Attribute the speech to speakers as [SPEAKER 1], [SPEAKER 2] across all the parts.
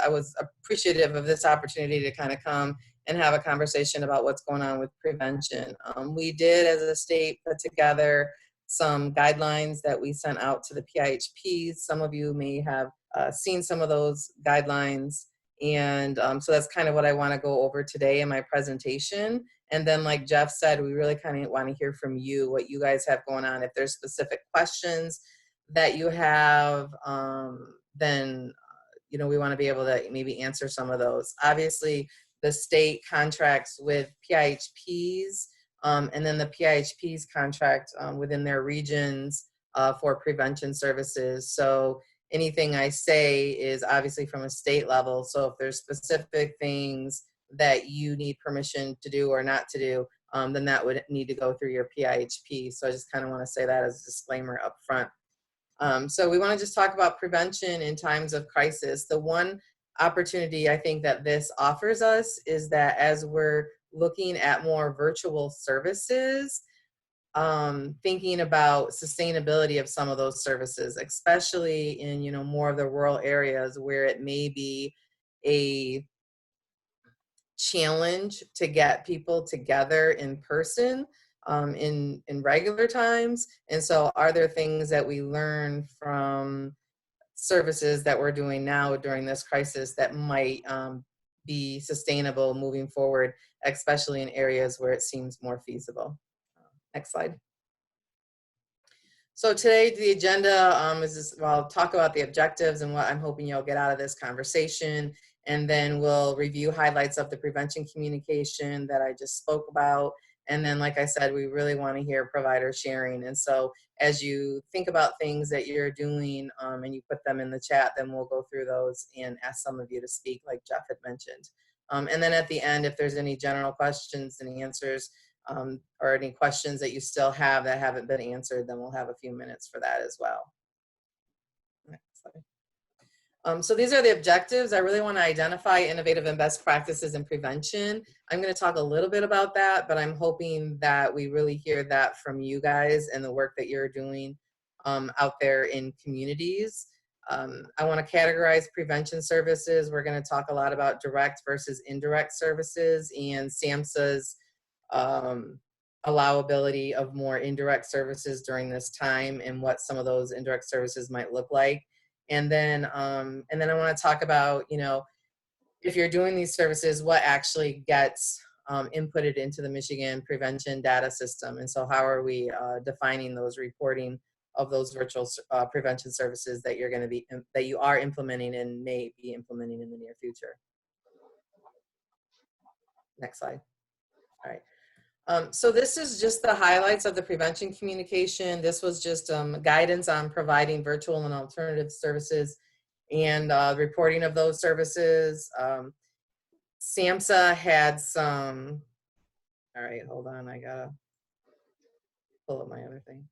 [SPEAKER 1] I was appreciative of this opportunity to kind of come and have a conversation about what's going on with prevention. We did, as a state, put together some guidelines that we sent out to the PIHPs. Some of you may have seen some of those guidelines. And so that's kind of what I want to go over today in my presentation. And then, like Jeff said, we really kind of want to hear from you, what you guys have going on. If there's specific questions that you have, then we want to be able to maybe answer some of those. Obviously, the state contracts with PIHPs, and then the PIHPs contract within their regions for prevention services. So anything I say is obviously from a state level. So if there's specific things that you need permission to do or not to do, then that would need to go through your PIHP. So I just kind of want to say that as a disclaimer up front. So we want to just talk about prevention in times of crisis. The one opportunity I think that this offers us is that as we're looking at more virtual services, thinking about sustainability of some of those services, especially in more of the rural areas where it may be a challenge to get people together in person in regular times. And so are there things that we learn from services that we're doing now during this crisis that might be sustainable moving forward, especially in areas where it seems more feasible? Next slide. So today the agenda is just, well, I'll talk about the objectives and what I'm hoping you'll get out of this conversation. And then we'll review highlights of the prevention communication that I just spoke about. And then, like I said, we really want to hear provider sharing. And so as you think about things that you're doing and you put them in the chat, then we'll go through those and ask some of you to speak, like Jeff had mentioned. And then at the end, if there's any general questions and answers, or any questions that you still have that haven't been answered, then we'll have a few minutes for that as well. Next slide. So these are the objectives. I really want to identify innovative and best practices in prevention. I'm going to talk a little bit about that, but I'm hoping that we really hear that from you guys and the work that you're doing out there in communities. I want to categorize prevention services. We're going to talk a lot about direct versus indirect services and SAMHSA's allowability of more indirect services during this time and what some of those indirect services might look like. And then I want to talk about, if you're doing these services, what actually gets inputted into the Michigan prevention data system. And so how are we defining those reporting of those virtual prevention services that you are implementing and may be implementing in the near future. Next slide. All right. So this is just the highlights of the prevention communication. This was just guidance on providing virtual and alternative services and reporting of those services. SAMHSA had some, all right, hold on, I gotta pull up my other thing.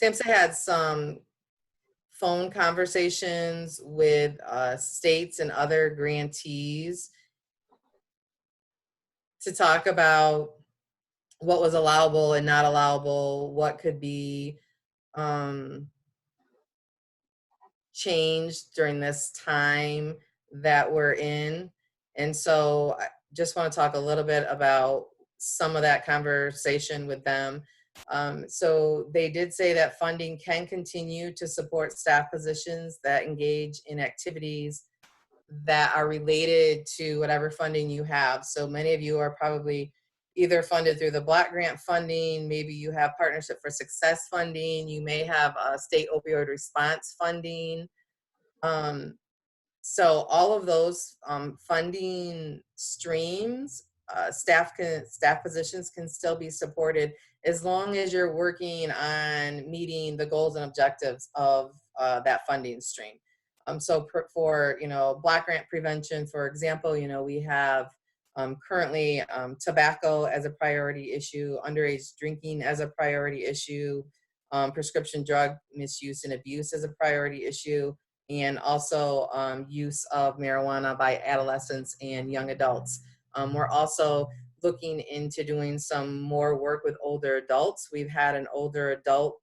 [SPEAKER 1] SAMHSA had some phone conversations with states and other grantees to talk about what was allowable and not allowable, what could be changed during this time that we're in. And so I just want to talk a little bit about some of that conversation with them. So they did say that funding can continue to support staff positions that engage in activities that are related to whatever funding you have. So many of you are probably either funded through the Black Grant funding, maybe you have Partnership for Success funding, you may have state opioid response funding. So all of those funding streams, staff positions can still be supported as long as you're working on meeting the goals and objectives of that funding stream. So for Black Grant prevention, for example, we have currently tobacco as a priority issue, underage drinking as a priority issue, prescription drug misuse and abuse as a priority issue, and also use of marijuana by adolescents and young adults. We're also looking into doing some more work with older adults. We've had an older adult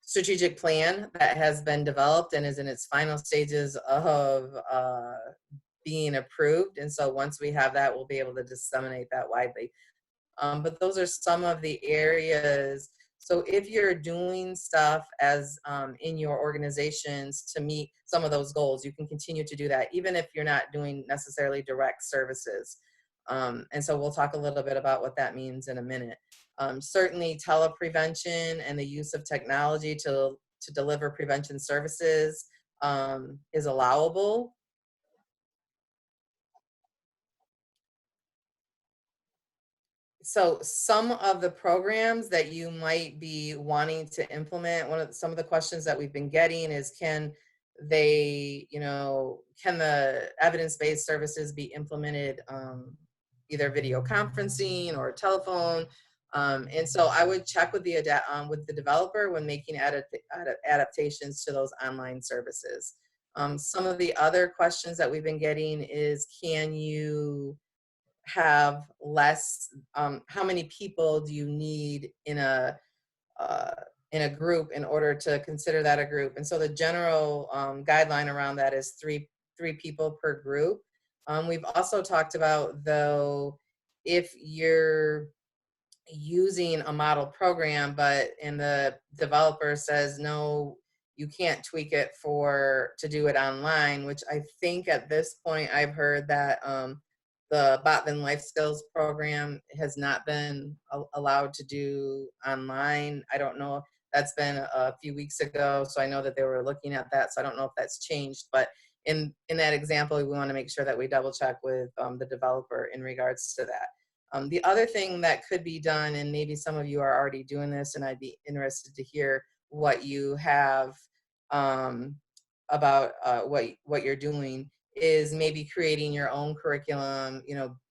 [SPEAKER 1] strategic plan that has been developed and is in its final stages of being approved. And so once we have that, we'll be able to disseminate that widely. But those are some of the areas. So if you're doing stuff as in your organizations to meet some of those goals, you can continue to do that, even if you're not doing necessarily direct services. And so we'll talk a little bit about what that means in a minute. Certainly teleprevention and the use of technology to deliver prevention services is allowable. So some of the programs that you might be wanting to implement, some of the questions that we've been getting is, can they, can the evidence-based services be implemented either video conferencing or telephone? And so I would check with the developer when making adaptations to those online services. Some of the other questions that we've been getting is, can you have less, how many people do you need uh, in a group in order to consider that a group? And so the general guideline around that is three people per group. We've also talked about, though, if you're using a model program, and the developer says, no, you can't tweak it to do it online, which I think at this point I've heard that the Botman Life Skills program has not been allowed to do online. I don't know. That's been a few weeks ago, so I know that they were looking at that. So I don't know if that's changed. But in that example, we want to make sure that we double check with the developer in regards to that. The other thing that could be done, and maybe some of you are already doing this, and I'd be interested to hear what you have about what you're doing, is maybe creating your own curriculum.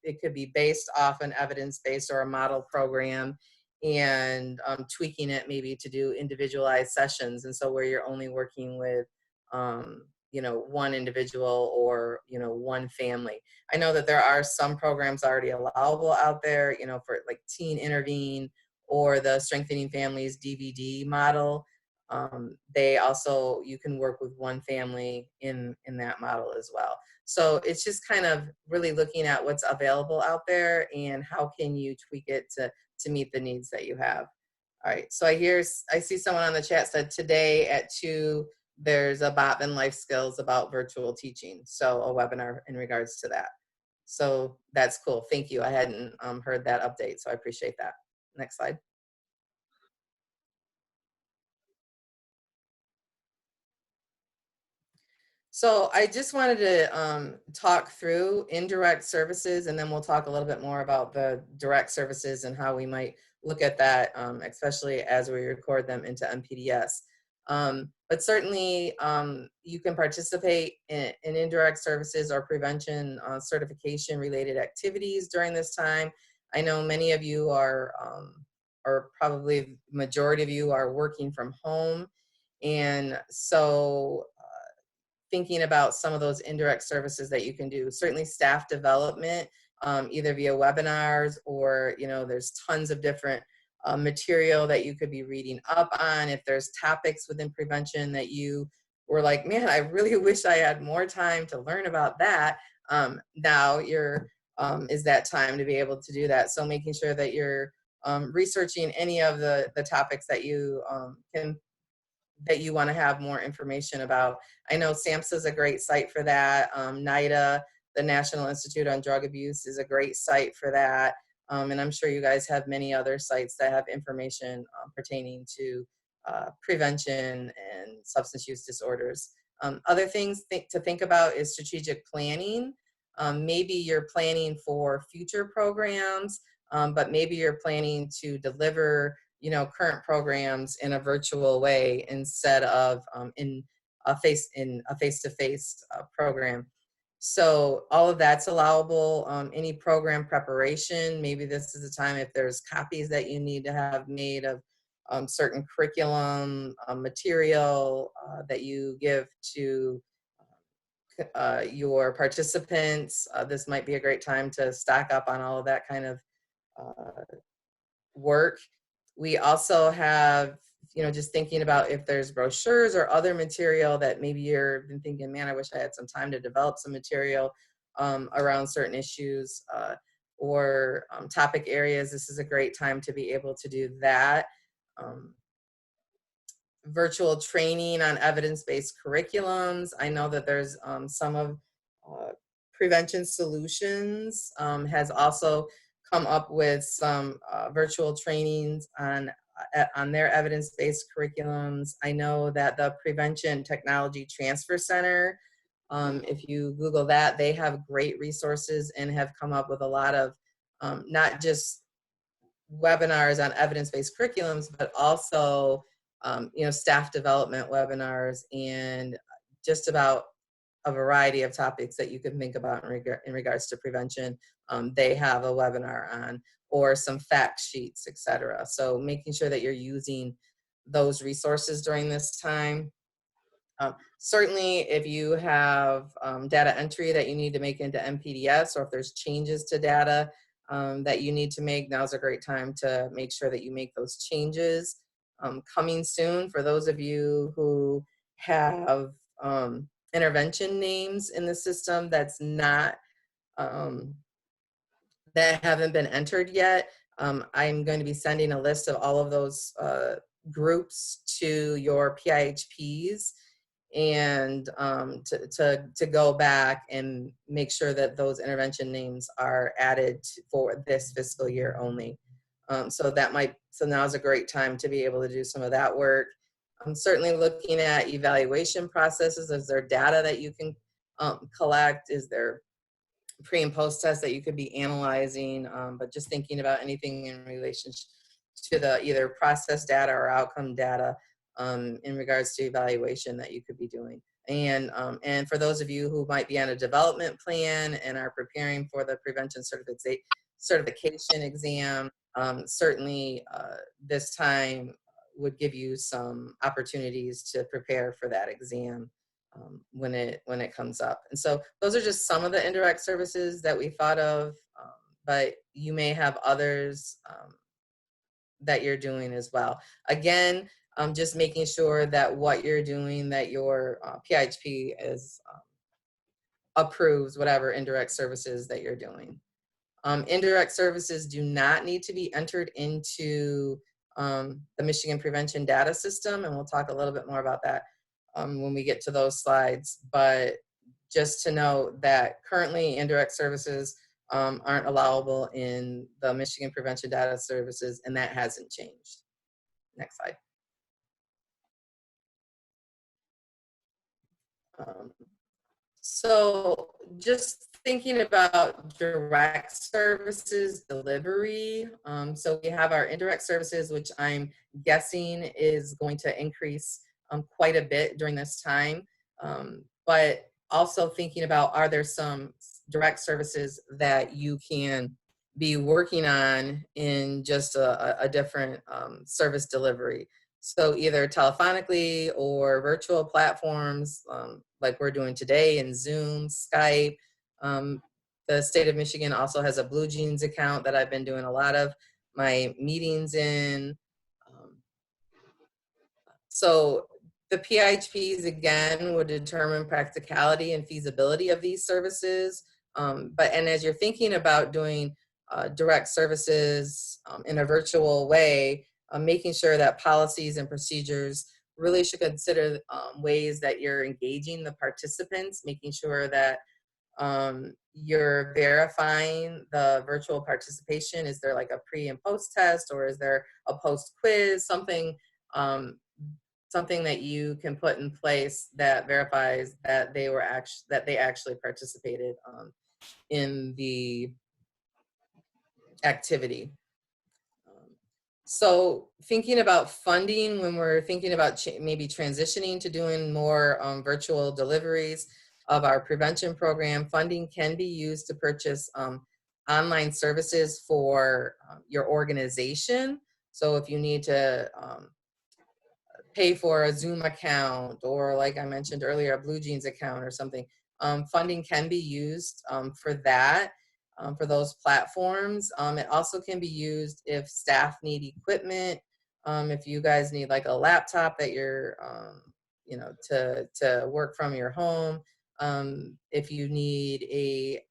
[SPEAKER 1] It could be based off an evidence-based or a model program, and tweaking it maybe to do individualized sessions. And so where you're only working with, one individual or, one family. I know that there are some programs already allowable out there, for like Teen Intervene or the Strengthening Families DVD model. You can work with one family in that model as well. So it's just kind of really looking at what's available out there and how can you tweak it to meet the needs that you have. All right, so I see someone on the chat said today at 2, there's a Botman Life Skills about virtual teaching. So a webinar in regards to that. So that's cool. Thank you. I hadn't heard that update, so I appreciate that. Next slide. So I just wanted to talk through indirect services, and then we'll talk a little bit more about the direct services and how we might look at that, especially as we record them into MPDS. But certainly you can participate in indirect services or prevention certification related activities during this time. I know many of you are, or probably majority of you are working from home. And so thinking about some of those indirect services that you can do. Certainly staff development, either via webinars or, there's tons of different material that you could be reading up on. If there's topics within prevention that you were like, man, I really wish I had more time to learn about that. Now is that time to be able to do that. So making sure that you're researching any of the topics that you want to have more information about. I know SAMHSA is a great site for that. NIDA, the National Institute on Drug Abuse, is a great site for that. And I'm sure you guys have many other sites that have information pertaining to prevention and substance use disorders. Other things to think about is strategic planning. Maybe you're planning for future programs, but maybe you're planning to deliver current programs in a virtual way instead of in a face-to-face program. So all of that's allowable. Any program preparation, maybe this is the time if there's copies that you need to have made of certain curriculum material that you give to your participants. This might be a great time to stock up on all of that kind of work. We also have you know, just thinking about if there's brochures or other material that maybe you've been thinking, man, I wish I had some time to develop some material around certain issues or topic areas. This is a great time to be able to do that. Virtual training on evidence-based curriculums. I know that there's some of Prevention Solutions has also come up with some virtual trainings on their evidence-based curriculums. I know that the Prevention Technology Transfer Center, if you Google that, they have great resources and have come up with a lot of not just webinars on evidence-based curriculums, but also you know, staff development webinars and just about a variety of topics that you can think about in regards to prevention. They have a webinar on, or some fact sheets, etc. So making sure that you're using those resources during this time. Certainly, if you have data entry that you need to make into MPDS, or if there's changes to data that you need to make, now's a great time to make sure that you make those changes. Coming soon, for those of you who have intervention names in the system that's not, that haven't been entered yet, I'm going to be sending a list of all of those groups to your PIHPs, and to go back and make sure that those intervention names are added for this fiscal year only. So now is a great time to be able to do some of that work. I'm certainly looking at evaluation processes. Is there data that you can collect? Is there pre and post tests that you could be analyzing? But just thinking about anything in relation to the either process data or outcome data in regards to evaluation that you could be doing. And for those of you who might be on a development plan and are preparing for the prevention certification exam, certainly this time would give you some opportunities to prepare for that exam when it comes up. And so those are just some of the indirect services that we thought of, but you may have others that you're doing as well. Again, just making sure that what you're doing, that your PIHP is approves whatever indirect services that you're doing. Indirect services do not need to be entered into the Michigan Prevention Data System, and we'll talk a little bit more about that when we get to those slides. But just to know that currently indirect services aren't allowable in the Michigan Prevention Data Services, and that hasn't changed. Next slide. So just thinking about direct services delivery. So we have our indirect services, which I'm guessing is going to increase quite a bit during this time. But also thinking about, are there some direct services that you can be working on in just a different service delivery? So either telephonically or virtual platforms like we're doing today in Zoom, Skype. The state of Michigan also has a Blue Jeans account that I've been doing a lot of my meetings in. So the PIHPs, again, would determine practicality and feasibility of these services. And as you're thinking about doing direct services in a virtual way, making sure that policies and procedures really should consider ways that you're engaging the participants, making sure that you're verifying the virtual participation. Is there like a pre and post test, or is there a post quiz, something that you can put in place that verifies that they actually participated in the activity. So thinking about funding, when we're thinking about maybe transitioning to doing more virtual deliveries of our prevention program, funding can be used to purchase online services for your organization. So if you need to pay for a Zoom account, or like I mentioned earlier, a Blue Jeans account or something, funding can be used for that. For those platforms. It also can be used if staff need equipment If you guys need like a laptop that you're, you know, to work from your home. If you need a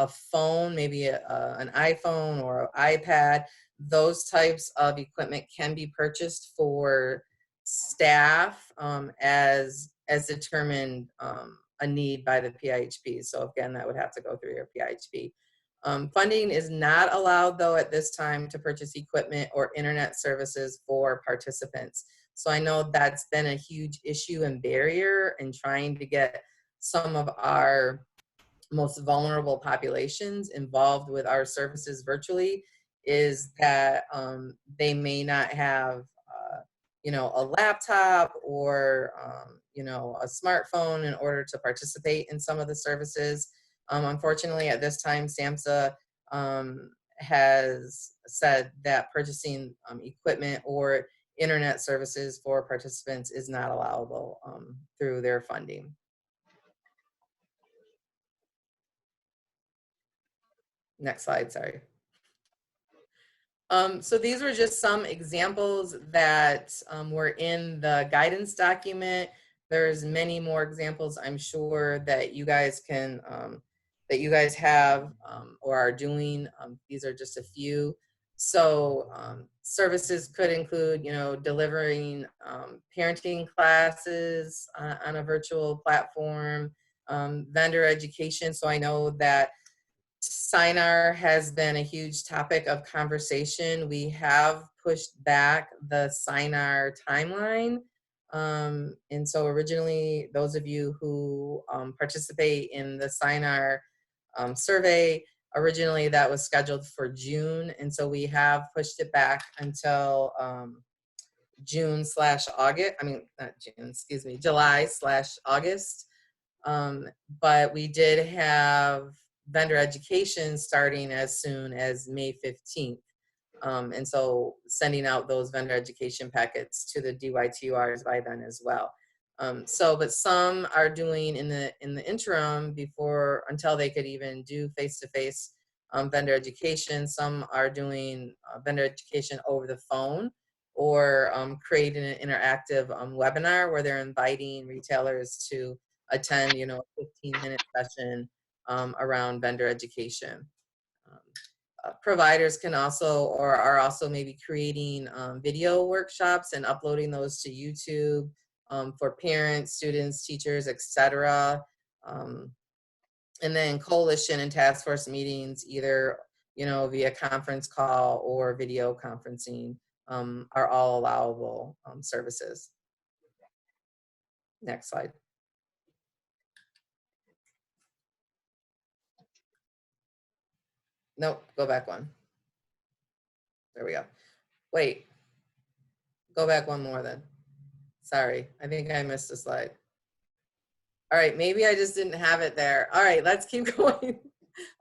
[SPEAKER 1] phone, maybe an iPhone or iPad, those types of equipment can be purchased for staff as determined a need by the PIHP. So again, that would have to go through your PIHP. Funding is not allowed, though, at this time to purchase equipment or internet services for participants. So I know that's been a huge issue and barrier in trying to get some of our most vulnerable populations involved with our services virtually, is that they may not have you know, a laptop or you know, a smartphone in order to participate in some of the services. Unfortunately, at this time, SAMHSA has said that purchasing equipment or internet services for participants is not allowable through their funding. Next slide, sorry. So these were just some examples that were in the guidance document. There's many more examples I'm sure that you guys can, that you guys have or are doing. These are just a few. So services could include, you know, delivering parenting classes on a virtual platform, vendor education. So I know that SINAR has been a huge topic of conversation. We have pushed back the SINAR timeline. And so originally, those of you who participate in the SINAR survey, originally that was scheduled for June. And so we have pushed it back until June/August. I mean, not June, excuse me, July/August. But we did have vendor education starting as soon as May 15th. And so sending out those vendor education packets to the DYTURs by then as well. But some are doing in the interim before, until they could even do face-to-face vendor education. Some are doing vendor education over the phone, or creating an interactive webinar where they're inviting retailers to attend, you know, a 15-minute session around vendor education. Providers can also, or are also maybe creating video workshops and uploading those to YouTube for parents, students, teachers, etc. And then coalition and task force meetings, either, you know, via conference call or video conferencing, are all allowable services. Next slide. Nope, go back one. There we go. Wait, go back one more then. Sorry, I think I missed a slide. All right, maybe I just didn't have it there. All right, let's keep going.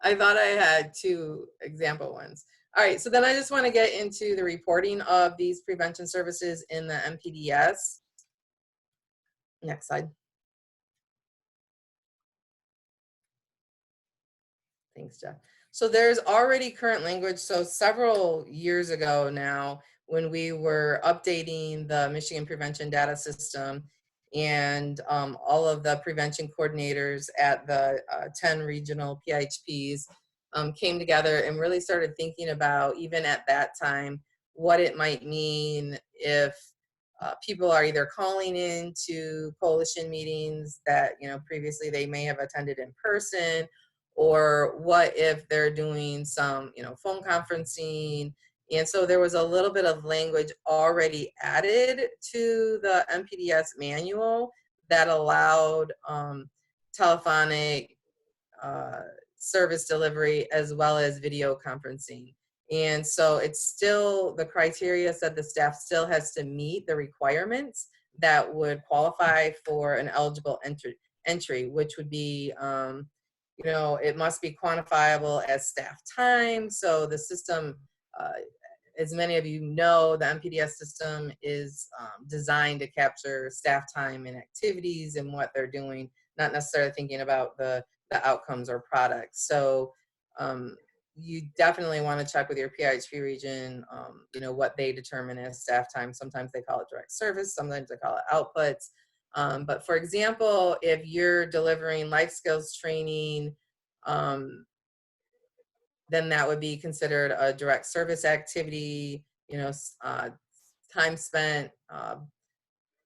[SPEAKER 1] I thought I had two example ones. All right, so then I just want to get into the reporting of these prevention services in the MPDS. Next slide. Thanks, Jeff. So there's already current language. So several years ago now, when we were updating the Michigan Prevention Data System, and all of the prevention coordinators at the 10 regional PIHPs came together and really started thinking about, even at that time, what it might mean if people are either calling in to coalition meetings that, you know, previously they may have attended in person, or what if they're doing some, you know, phone conferencing. And so there was a little bit of language already added to the MPDS manual that allowed telephonic service delivery as well as video conferencing. And so it's still, the criteria said the staff still has to meet the requirements that would qualify for an eligible entry, which would be, you know, it must be quantifiable as staff time. So the system, as many of you know, the MPDS system is designed to capture staff time and activities and what they're doing, not necessarily thinking about the outcomes or products. So, you definitely want to check with your PIHP region, you know, what they determine as staff time. Sometimes they call it direct service, sometimes they call it outputs. But for example, if you're delivering life skills training, then that would be considered a direct service activity, you know, time spent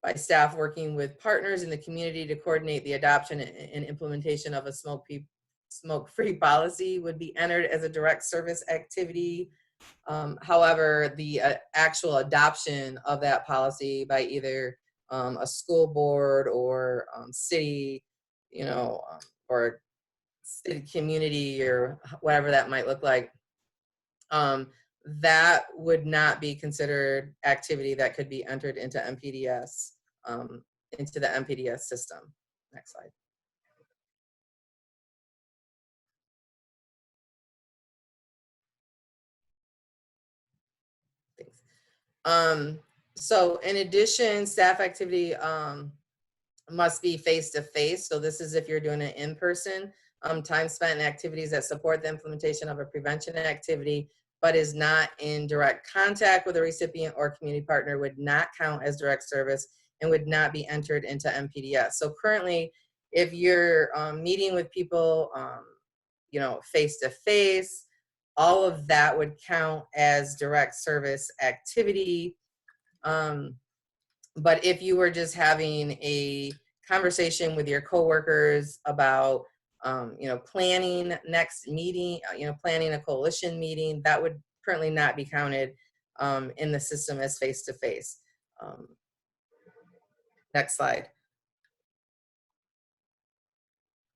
[SPEAKER 1] by staff working with partners in the community to coordinate the adoption and implementation of a smoke-free policy would be entered as a direct service activity. However, the actual adoption of that policy by either a school board or city, you know, or city community or whatever that might look like, that would not be considered activity that could be entered into MPDS, into the MPDS system. Next slide. Thanks. So in addition, staff activity must be face-to-face. So this is if you're doing it in person. Time spent in activities that support the implementation of a prevention activity, but is not in direct contact with a recipient or community partner would not count as direct service and would not be entered into MPDS. So currently, if you're meeting with people, you know, face-to-face, all of that would count as direct service activity. But if you were just having a conversation with your coworkers about, you know, planning next meeting, you know, planning a coalition meeting, that would currently not be counted in the system as face-to-face. Next slide.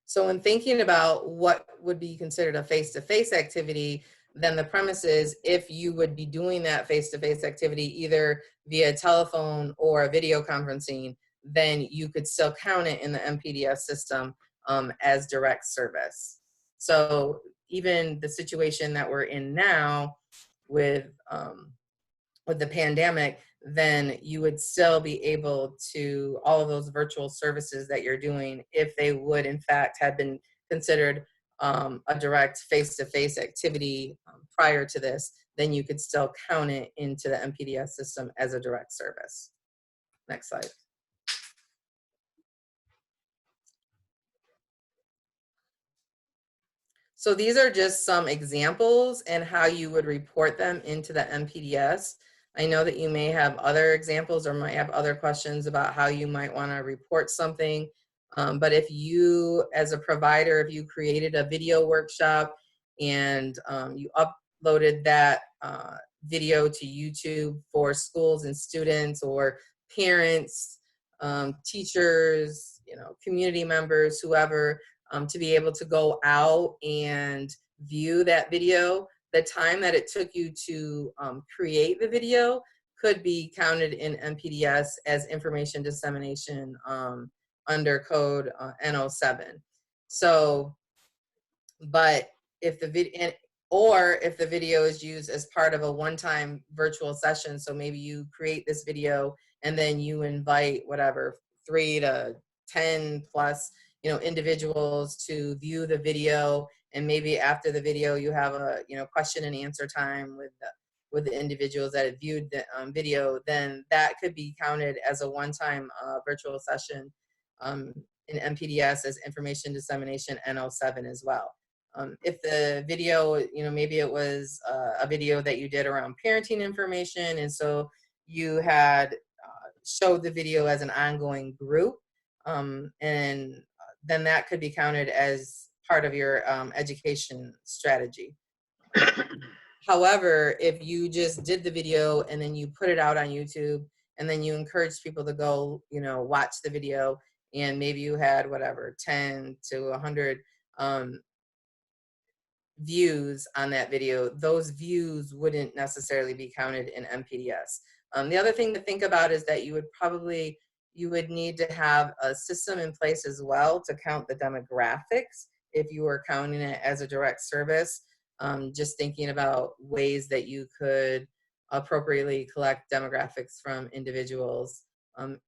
[SPEAKER 1] So when thinking about what would be considered a face-to-face activity, then the premise is if you would be doing that face-to-face activity either via telephone or a video conferencing, then you could still count it in the MPDS system as direct service. So even the situation that we're in now with the pandemic, then you would still be able to, all of those virtual services that you're doing, if they would in fact have been considered a direct face-to-face activity prior to this, then you could still count it into the MPDS system as a direct service. Next slide. So these are just some examples and how you would report them into the MPDS. I know that you may have other examples or might have other questions about how you might want to report something. But if you, as a provider, if you created a video workshop and you uploaded that video to YouTube for schools and students or parents, teachers, you know, community members, whoever, to be able to go out and view that video, the time that it took you to create the video could be counted in MPDS as information dissemination under code N07. So, but if the video, or if the video is used as part of a one-time virtual session, so maybe you create this video and then you invite whatever 3 to 10 plus, you know, individuals to view the video, and maybe after the video you have a, you know, question and answer time with the individuals that have viewed the video, then that could be counted as a one-time virtual session in MPDS as information dissemination N07 as well. If the video, you know, maybe it was a video that you did around parenting information, and so you had showed the video as an ongoing group, and then that could be counted as part of your education strategy. However, if you just did the video and then you put it out on YouTube and then you encouraged people to go, you know, watch the video, and maybe you had whatever 10 to 100 views on that video, those views wouldn't necessarily be counted in MPDS. The other thing to think about is that you would need to have a system in place as well to count the demographics if you were counting it as a direct service. Just thinking about ways that you could appropriately collect demographics from individuals,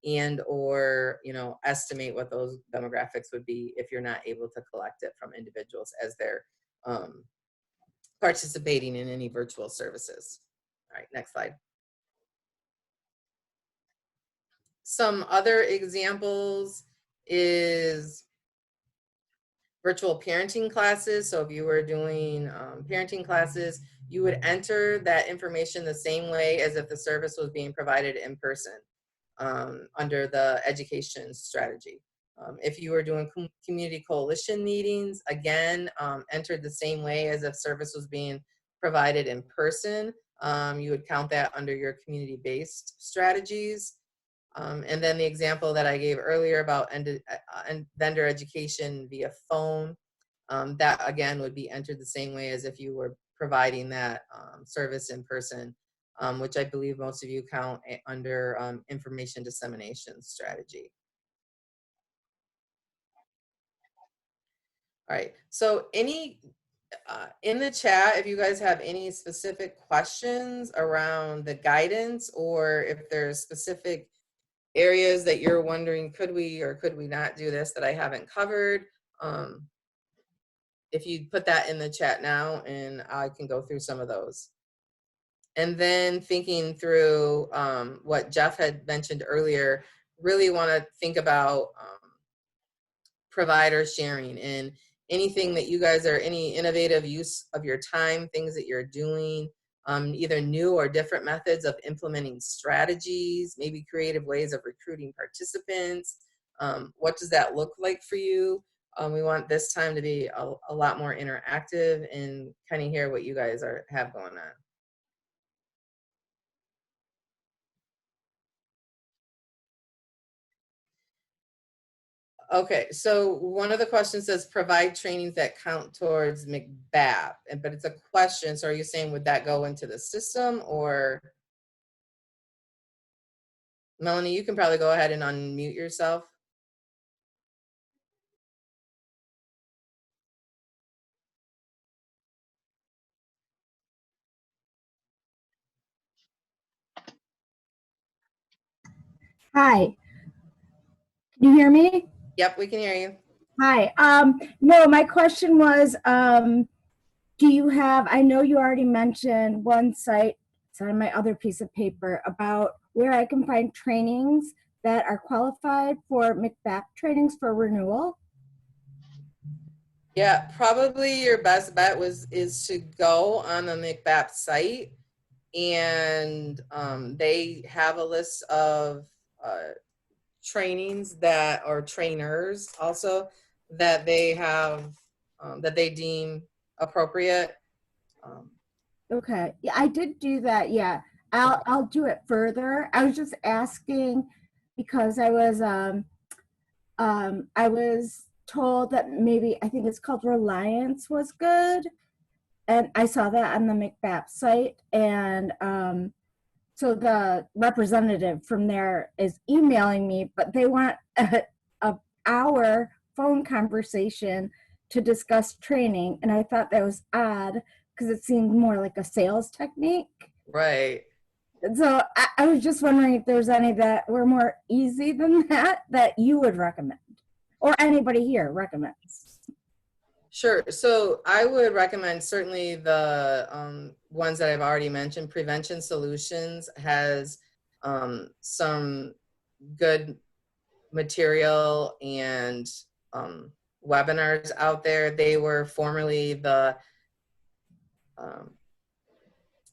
[SPEAKER 1] and or, you know, estimate what those demographics would be if you're not able to collect it from individuals as they're participating in any virtual services. All right, next slide. Some other examples is virtual parenting classes. So if you were doing parenting classes, you would enter that information the same way as if the service was being provided in person under the education strategy. If you were doing community coalition meetings, again, entered the same way as if service was being provided in person. You would count that under your community-based strategies. And then the example that I gave earlier about vendor education via phone, that again would be entered the same way as if you were providing that service in person, which I believe most of you count under information dissemination strategy. All right, so any, in the chat, if you guys have any specific questions around the guidance, or if there's specific areas that you're wondering, could we or could we not do this that I haven't covered, if you put that in the chat now, and I can go through some of those. And then thinking through what Jeff had mentioned earlier, really want to think about provider sharing and anything that you guys are, any innovative use of your time, things that you're doing, either new or different methods of implementing strategies, maybe creative ways of recruiting participants. What does that look like for you? We want this time to be a lot more interactive and kind of hear what you guys have going on. Okay, so one of the questions says provide trainings that count towards McBAP, but it's a question. So are you saying would that go into the system, or Melanie, you can probably go ahead and unmute yourself.
[SPEAKER 2] Hi. Can you hear me?
[SPEAKER 1] Yep, we can hear you.
[SPEAKER 2] Hi. No, my question was, do you have, I know you already mentioned one site, it's on my other piece of paper, about where I can find trainings that are qualified for McBAP trainings for renewal.
[SPEAKER 1] Yeah, probably your best bet is to go on the McBAP site, and they have a list of trainings that, or trainers also, that they have, that they deem appropriate.
[SPEAKER 2] Okay, yeah, I did do that. Yeah, I'll do it further. I was just asking because I was told that maybe, I think it's called Reliance, was good, and I saw that on the McBAP site, and so the representative from there is emailing me, but they want a hour phone conversation to discuss training, and I thought that was odd because it seemed more like a sales technique.
[SPEAKER 1] Right.
[SPEAKER 2] So I was just wondering if there's any that were more easy than that you would recommend, or anybody here recommends.
[SPEAKER 1] Sure. So I would recommend certainly the ones that I've already mentioned. Prevention Solutions has some good material and webinars out there. They were formerly the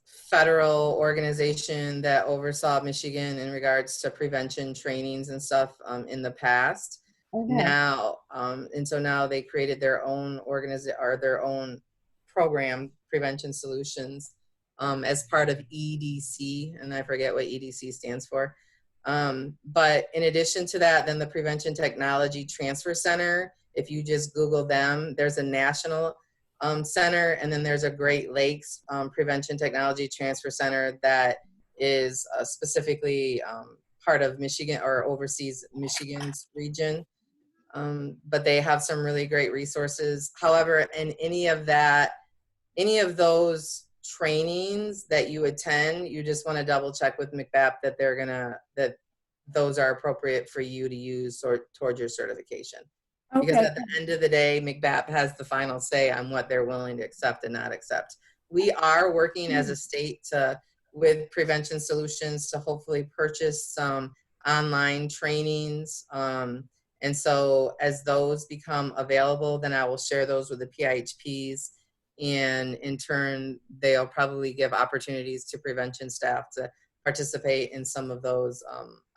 [SPEAKER 1] federal organization that oversaw Michigan in regards to prevention trainings and stuff in the past. Okay. Now, and so now they created their own their own program, Prevention Solutions, as part of EDC, and I forget what EDC stands for. But in addition to that, then the Prevention Technology Transfer Center, if you just Google them, there's a national center, and then there's a Great Lakes Prevention Technology Transfer Center that is specifically part of Michigan, or oversees Michigan's region. But they have some really great resources. However, in any of those trainings that you attend, you just want to double check with McBAP that that those are appropriate for you to use towards your certification. Okay. Because at the end of the day, McBAP has the final say on what they're willing to accept and not accept We are working as a state with Prevention Solutions to hopefully purchase some online trainings. And so as those become available, then I will share those with the PIHPs. And in turn, they'll probably give opportunities to prevention staff to participate in some of those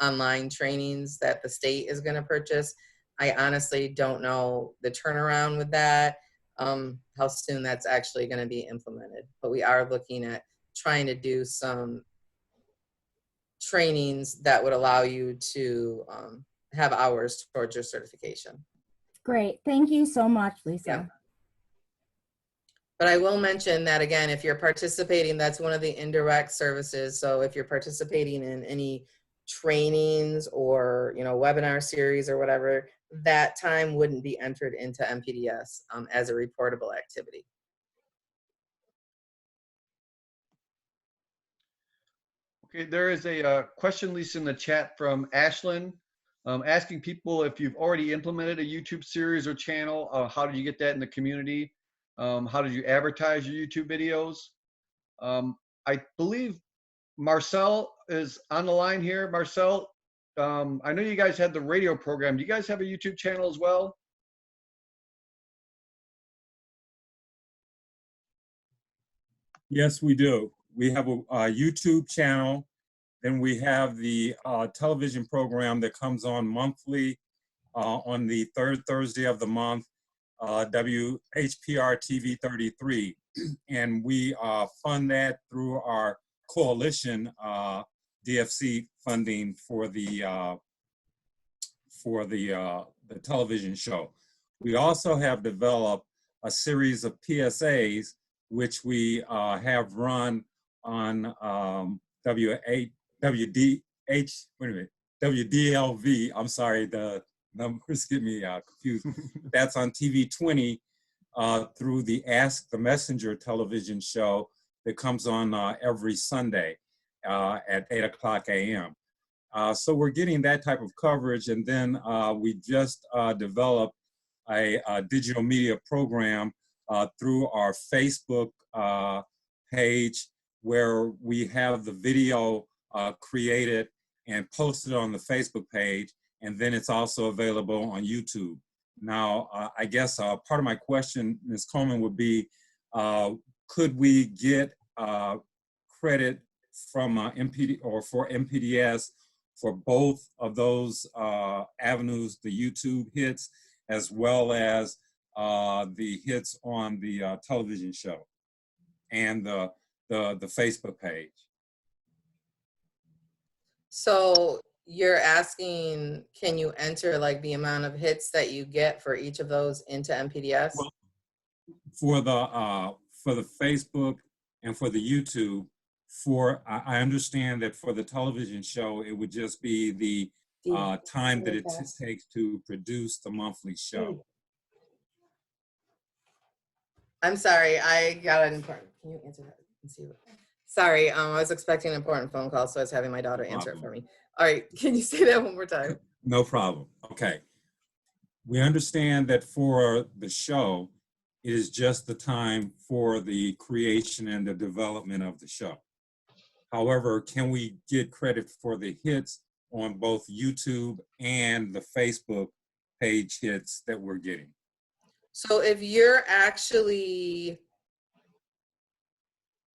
[SPEAKER 1] online trainings that the state is going to purchase. I honestly don't know the turnaround with that, how soon that's actually going to be implemented. But we are looking at trying to do some trainings that would allow you to have hours towards your certification.
[SPEAKER 2] Great. Thank you so much, Lisa.
[SPEAKER 1] Yeah. But I will mention that again, if you're participating, that's one of the indirect services. So if you're participating in any trainings or, you know, webinar series or whatever, that time wouldn't be entered into MPDS as a reportable activity.
[SPEAKER 3] Okay, there is a question, Lisa, in the chat from Ashlyn, asking people if you've already implemented a YouTube series or channel. How did you get that in the community? How did you advertise your YouTube videos? I believe Marcel is on the line here. Marcel, I know you guys had the radio program. Do you guys have a YouTube channel as well?
[SPEAKER 4] Yes, we do. We have a YouTube channel. Then we have the television program that comes on monthly on the third Thursday of the month, WHPR TV 33. And we fund that through our coalition DFC funding for the television show. We also have developed a series of PSAs which we have run on WDLV. I'm sorry, the numbers get me confused. That's on TV 20 through the Ask the Messenger television show that comes on every Sunday at 8:00 a.m. So we're getting that type of coverage, and then we just developed a digital media program through our Facebook page, where we have the video created and posted on the Facebook page, and then it's also available on YouTube. Now, I guess part of my question, Ms. Coleman, would be, could we get credit from MPD or for MPDS for both of those avenues, the YouTube hits as well as the hits on the television show and the Facebook page?
[SPEAKER 1] So you're asking, can you enter like the amount of hits that you get for each of those into MPDS?
[SPEAKER 4] Well, for the Facebook and for the YouTube, I understand that for the television show, it would just be the time that it takes to produce the monthly show.
[SPEAKER 1] I'm sorry, I got an important, can you answer that? Let's see. Sorry, I was expecting an important phone call, so I was having my daughter answer it for me. All right, can you say that one more time?
[SPEAKER 4] No problem. Okay. We understand that for the show, it is just the time for the creation and the development of the show. However, can we get credit for the hits on both YouTube and the Facebook page hits that we're getting?
[SPEAKER 1] So if you're actually,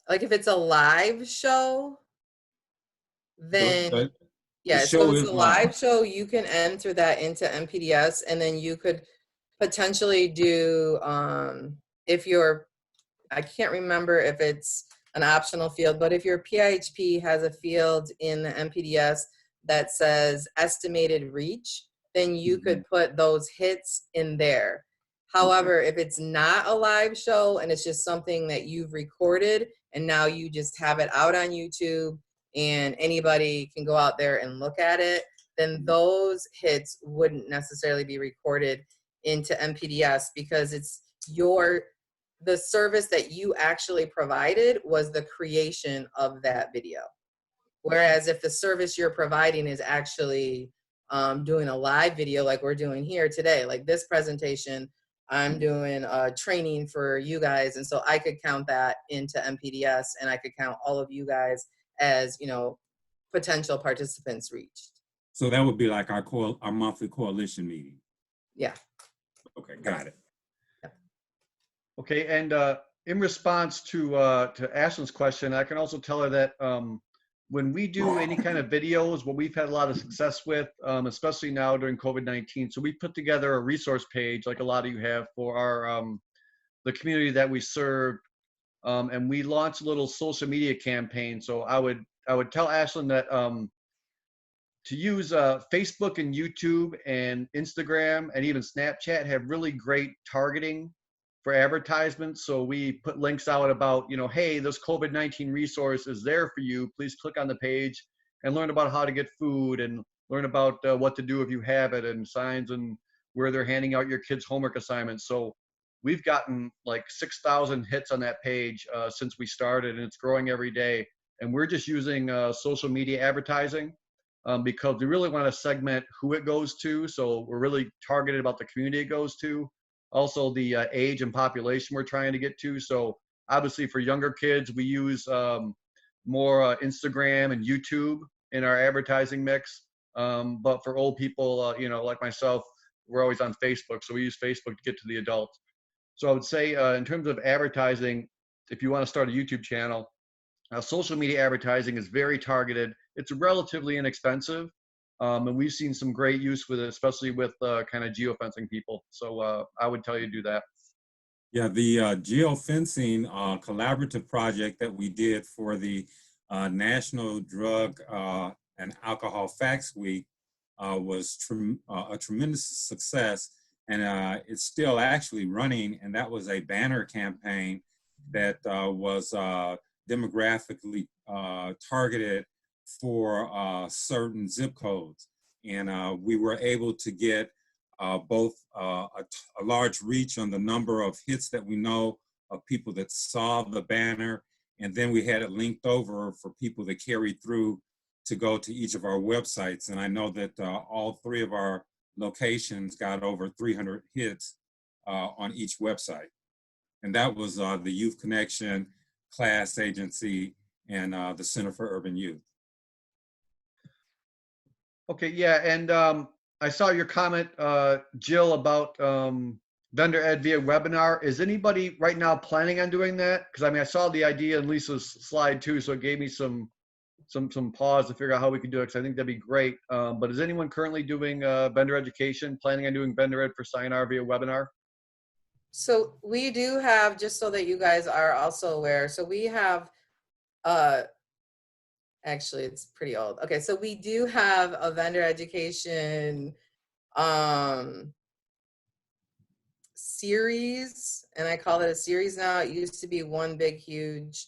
[SPEAKER 1] like if it's a live show, then yeah, so if it's a live show, you can enter that into MPDS, and then you could potentially do, if you're, I can't remember if it's an optional field, but if your PIHP has a field in the MPDS that says estimated reach, then you could put those hits in there. However, if it's not a live show and it's just something that you've recorded and now you just have it out on YouTube and anybody can go out there and look at it, then those hits wouldn't necessarily be recorded into MPDS, because it's the service that you actually provided was the creation of that video. Whereas if the service you're providing is actually doing a live video like we're doing here today, like this presentation, I'm doing training for you guys. And so I could count that into MPDS, and I could count all of you guys as, you know, potential participants reached.
[SPEAKER 4] So that would be like our monthly coalition meeting.
[SPEAKER 1] Yeah.
[SPEAKER 4] Okay, got it.
[SPEAKER 3] Okay, and in response to Ashlyn's question, I can also tell her that when we do any kind of videos, what we've had a lot of success with, especially now during COVID-19, so we put together a resource page, like a lot of you have, for our the community that we serve, and we launched a little social media campaign. So I would tell Ashlyn that to use Facebook and YouTube and Instagram and even Snapchat have really great targeting for advertisements. So we put links out about, you know, hey, this COVID-19 resource is there for you. Please click on the page and learn about how to get food and learn about what to do if you have it, and signs and where they're handing out your kids' homework assignments. So we've gotten like 6,000 hits on that page since we started, and it's growing every day. And we're just using social media advertising because we really want to segment who it goes to. So we're really targeted about the community it goes to. Also the age and population we're trying to get to. So obviously for younger kids, we use more Instagram and YouTube in our advertising mix. But for old people, you know, like myself, we're always on Facebook. So we use Facebook to get to the adults. So I would say in terms of advertising, if you want to start a YouTube channel, social media advertising is very targeted. It's relatively inexpensive. And we've seen some great use with it, especially with kind of geofencing people. So I would tell you to do that.
[SPEAKER 4] Yeah, the geofencing collaborative project that we did for the National Drug and Alcohol Facts Week was a tremendous success, and it's still actually running. And that was a banner campaign that was demographically targeted for certain zip codes. And we were able to get both a large reach on the number of hits that we know of people that saw the banner, and then we had it linked over for people that carried through to go to each of our websites. And I know that all three of our locations got over 300 hits on each website. And that was the Youth Connection, Class Agency, and the Center for Urban Youth.
[SPEAKER 3] Okay, yeah, and I saw your comment, Jill, about vendor ed via webinar. Is anybody right now planning on doing that? Because I mean, I saw the idea in Lisa's slide too, so it gave me some pause to figure out how we could do it, because I think that'd be great. But is anyone currently doing vendor education, planning on doing vendor ed for SINAR via webinar?
[SPEAKER 1] So we do have, just so that you guys are also aware, so we have, actually it's pretty old. Okay, so we do have a vendor education series, and I call it a series now. It used to be one big huge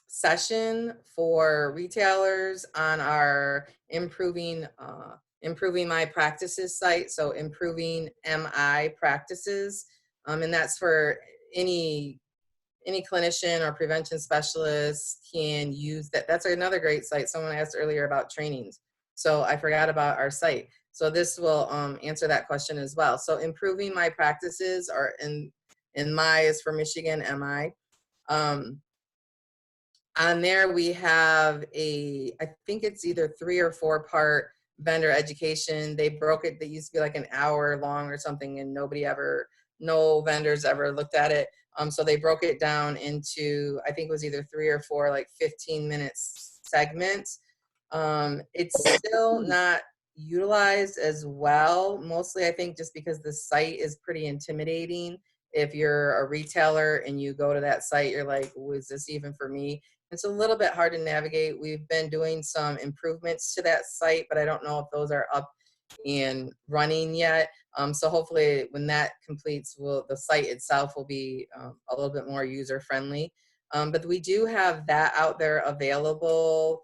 [SPEAKER 1] session for retailers on our improving my practices site. So improving MI practices, and that's for any clinician or prevention specialist can use that. That's another great site. Someone asked earlier about trainings, so I forgot about our site. So this will answer that question as well. So improving my practices, or in MI is for Michigan MI. On there we have I think it's either 3 or 4 part vendor education. They broke it, they used to be like an hour long or something, and no vendors ever looked at it. So they broke it down into, I think it was either 3 or 4 like 15-minute segments. It's still not utilized as well, mostly I think just because the site is pretty intimidating. If you're a retailer and you go to that site, you're like, was this even for me? It's a little bit hard to navigate. We've been doing some improvements to that site, but I don't know if those are up and running yet. So hopefully when that completes, the site itself will be a little bit more user friendly. But we do have that out there available.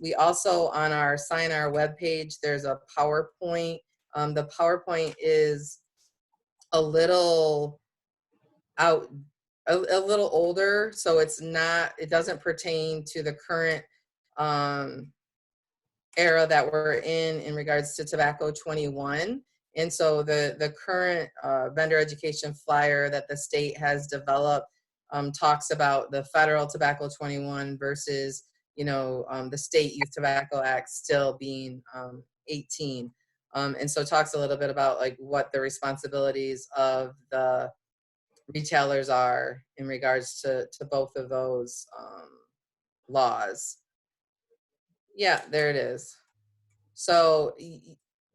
[SPEAKER 1] We also, on our SINAR webpage, there's a PowerPoint. The PowerPoint is a little a little older, so it doesn't pertain to the current era that we're in regards to Tobacco 21. And so the current vendor education flyer that the state has developed talks about the federal tobacco 21 versus, the state Youth Tobacco Act still being 18. And so it talks a little bit about like what the responsibilities of the retailers are in regards to both of those laws. Yeah, there it is. So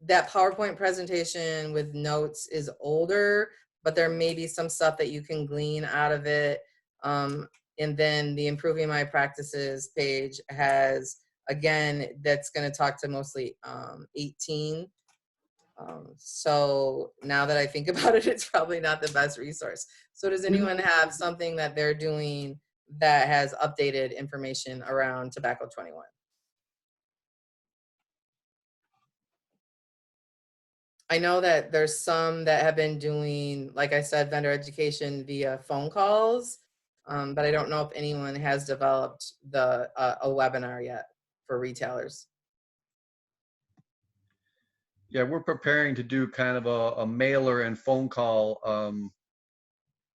[SPEAKER 1] that PowerPoint presentation with notes is older, but there may be some stuff that you can glean out of it. And then the Improving My Practices page has, again, that's going to talk to mostly 18. So now that I think about it, it's probably not the best resource. So does anyone have something that they're doing that has updated information around Tobacco 21? I know that there's some that have been doing, like I said, vendor education via phone calls, but I don't know if anyone has developed a webinar yet for retailers.
[SPEAKER 3] Yeah, we're preparing to do kind of a mailer and phone call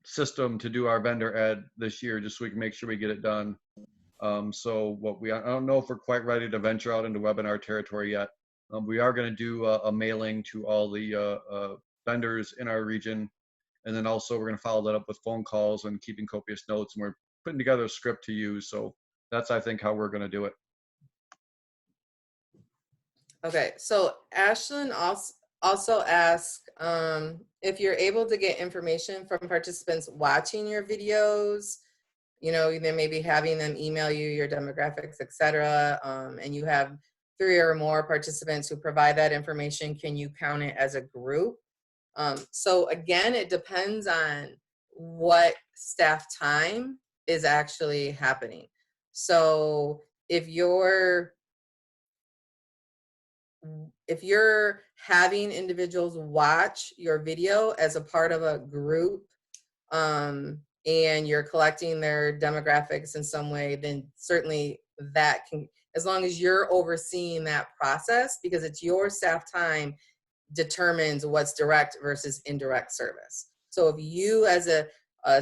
[SPEAKER 3] system to do our vendor ed this year, just so we can make sure we get it done. So I don't know if we're quite ready to venture out into webinar territory yet. We are going to do a mailing to all the vendors in our region. And then also we're going to follow that up with phone calls and keeping copious notes. And we're putting together a script to use. So that's, I think, how we're going to do it.
[SPEAKER 1] Okay, so Ashlyn also asked if you're able to get information from participants watching your videos, then maybe having them email you your demographics, etc. And you have 3 or more participants who provide that information, can you count it as a group? So again, it depends on what staff time is actually happening. So if you're having individuals watch your video as a part of a group, and you're collecting their demographics in some way, then certainly that can, as long as you're overseeing that process, because it's your staff time determines what's direct versus indirect service. So if you as a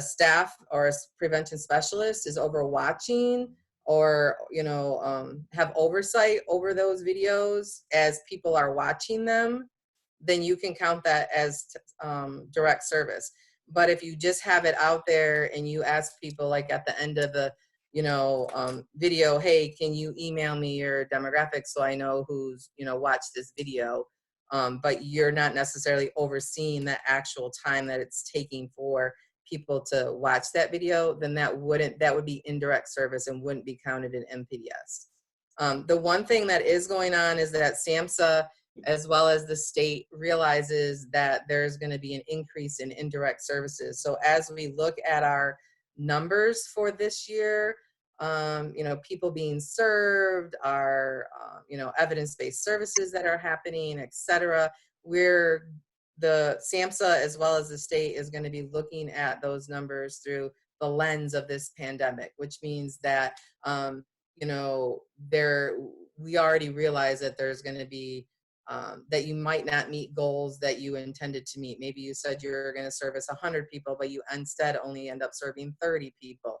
[SPEAKER 1] staff or a prevention specialist is overwatching or have oversight over those videos as people are watching them, then you can count that as direct service. But if you just have it out there and you ask people like at the end of the video, hey, can you email me your demographics so I know who's watched this video, but you're not necessarily overseeing the actual time that it's taking for people to watch that video, then that would be indirect service and wouldn't be counted in MPDS. The one thing that is going on is that SAMHSA, as well as the state, realizes that there's going to be an increase in indirect services. So as we look at our numbers for this year, people being served, our, evidence-based services that are happening, et cetera, the SAMHSA as well as the state is going to be looking at those numbers through the lens of this pandemic, which means that, we already realize that there's going to be, that you might not meet goals that you intended to meet. Maybe you said you're going to service 100 people, but you instead only end up serving 30 people.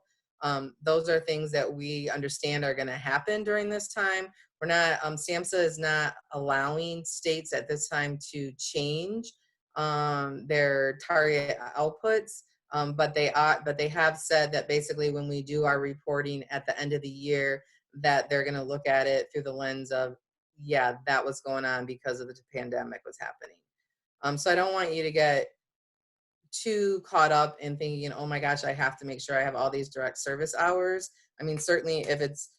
[SPEAKER 1] Those are things that we understand are going to happen during this time. We're not, SAMHSA is not allowing states at this time to change their target outputs, but they have said that basically when we do our reporting at the end of the year, that they're going to look at it through the lens of, yeah, that was going on because of the pandemic was happening. So I don't want you to get too caught up in thinking, oh my gosh, I have to make sure I have all these direct service hours. I mean, certainly if it's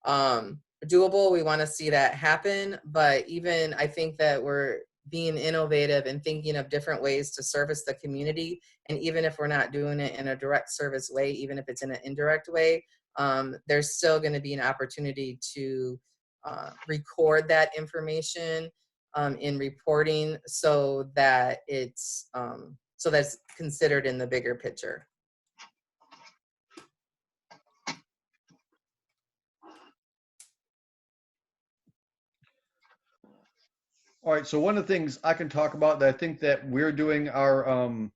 [SPEAKER 1] doable, we want to see that happen. But even I think that we're being innovative and thinking of different ways to service the community. And even if we're not doing it in a direct service way, even if it's in an indirect way, there's still going to be an opportunity to record that information in reporting so that it's so that's considered in the bigger picture.
[SPEAKER 3] All right, so one of the things I can talk about that I think that we're doing our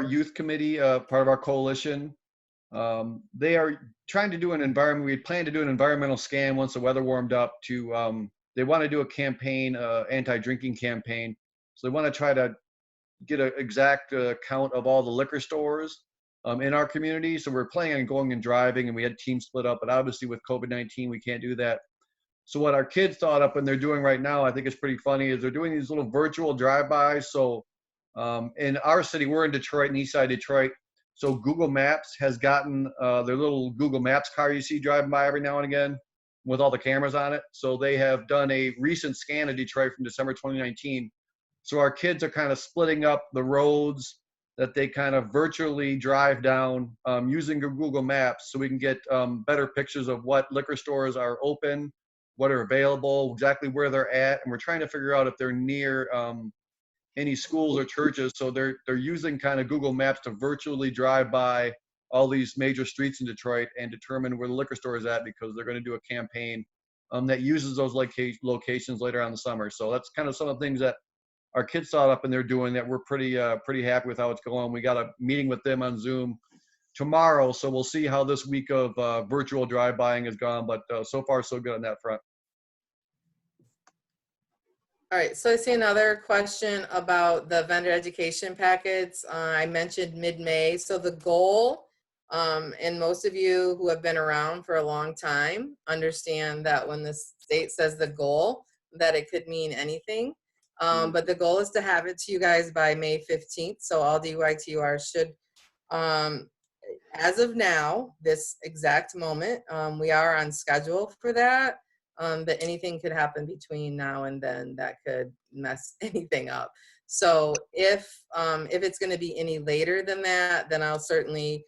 [SPEAKER 3] youth committee, part of our coalition, they are trying to do an environment. We plan to do an environmental scan once the weather warmed up. They want to do a campaign, anti-drinking campaign. So they want to try to get an exact count of all the liquor stores in our community. So we're planning on going and driving, and we had teams split up. But obviously, with COVID-19, we can't do that. So what our kids thought up and they're doing right now, I think is pretty funny, is they're doing these little virtual drive-bys. So in our city, we're in Detroit, in Eastside Detroit. So Google Maps has gotten their little Google Maps car you see driving by every now and again with all the cameras on it. So they have done a recent scan of Detroit from December 2019. So our kids are kind of splitting up the roads that they kind of virtually drive down using Google Maps, so we can get better pictures of what liquor stores are open, what are available, exactly where they're at. And we're trying to figure out if they're near any schools or churches. So they're using kind of Google Maps to virtually drive by all these major streets in Detroit and determine where the liquor store is at, because they're going to do a campaign that uses those locations later on in the summer. So that's kind of some of the things that our kids thought up and they're doing that we're pretty happy with how it's going. We got a meeting with them on Zoom tomorrow, so we'll see how this week of virtual drive-buying has gone, but so far so good on that front.
[SPEAKER 1] All right, so I see another question about the vendor education packets. I mentioned mid-May. So the goal, and most of you who have been around for a long time understand that when the state says the goal, that it could mean anything. But the goal is to have it to you guys by May 15th. So all DYTUR should, as of now, this exact moment, we are on schedule for that. But anything could happen between now and then that could mess anything up. So if it's going to be any later than that, then I'll certainly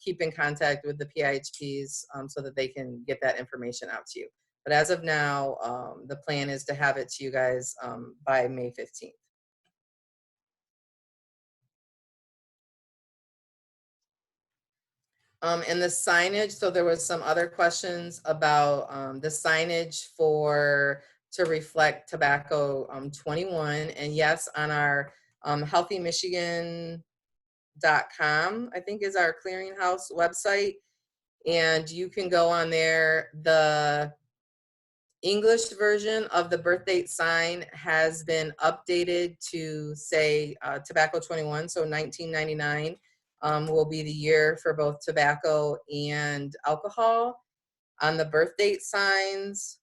[SPEAKER 1] keep in contact with the PIHPs so that they can get that information out to you. But as of now, the plan is to have it to you guys by May 15th. And the signage, so there was some other questions about the signage to reflect tobacco 21. And yes, on our healthymichigan.com, I think is our clearinghouse website. And you can go on there. The English version of the birth date sign has been updated to say tobacco 21, so 1999. Will be the year for both tobacco and alcohol. On the birth date signs,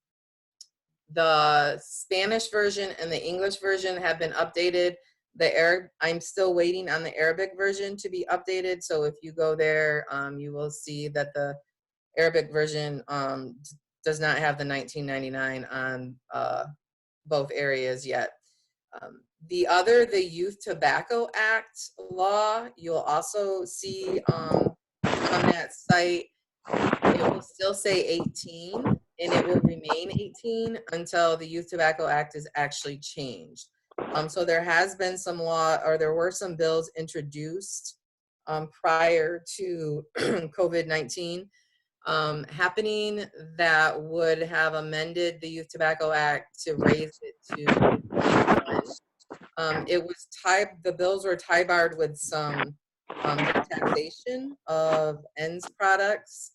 [SPEAKER 1] the Spanish version and the English version have been updated. I'm still waiting on the Arabic version to be updated. So if you go there, you will see that the Arabic version does not have the 1999 on both areas yet. The Youth Tobacco Act law, you'll also see on that site, it will still say 18 and it will remain 18 until the Youth Tobacco Act is actually changed. So there has been there were some bills introduced prior to COVID-19 happening that would have amended the Youth Tobacco Act to raise it to 21. The bills were tie-barred with some taxation of ends products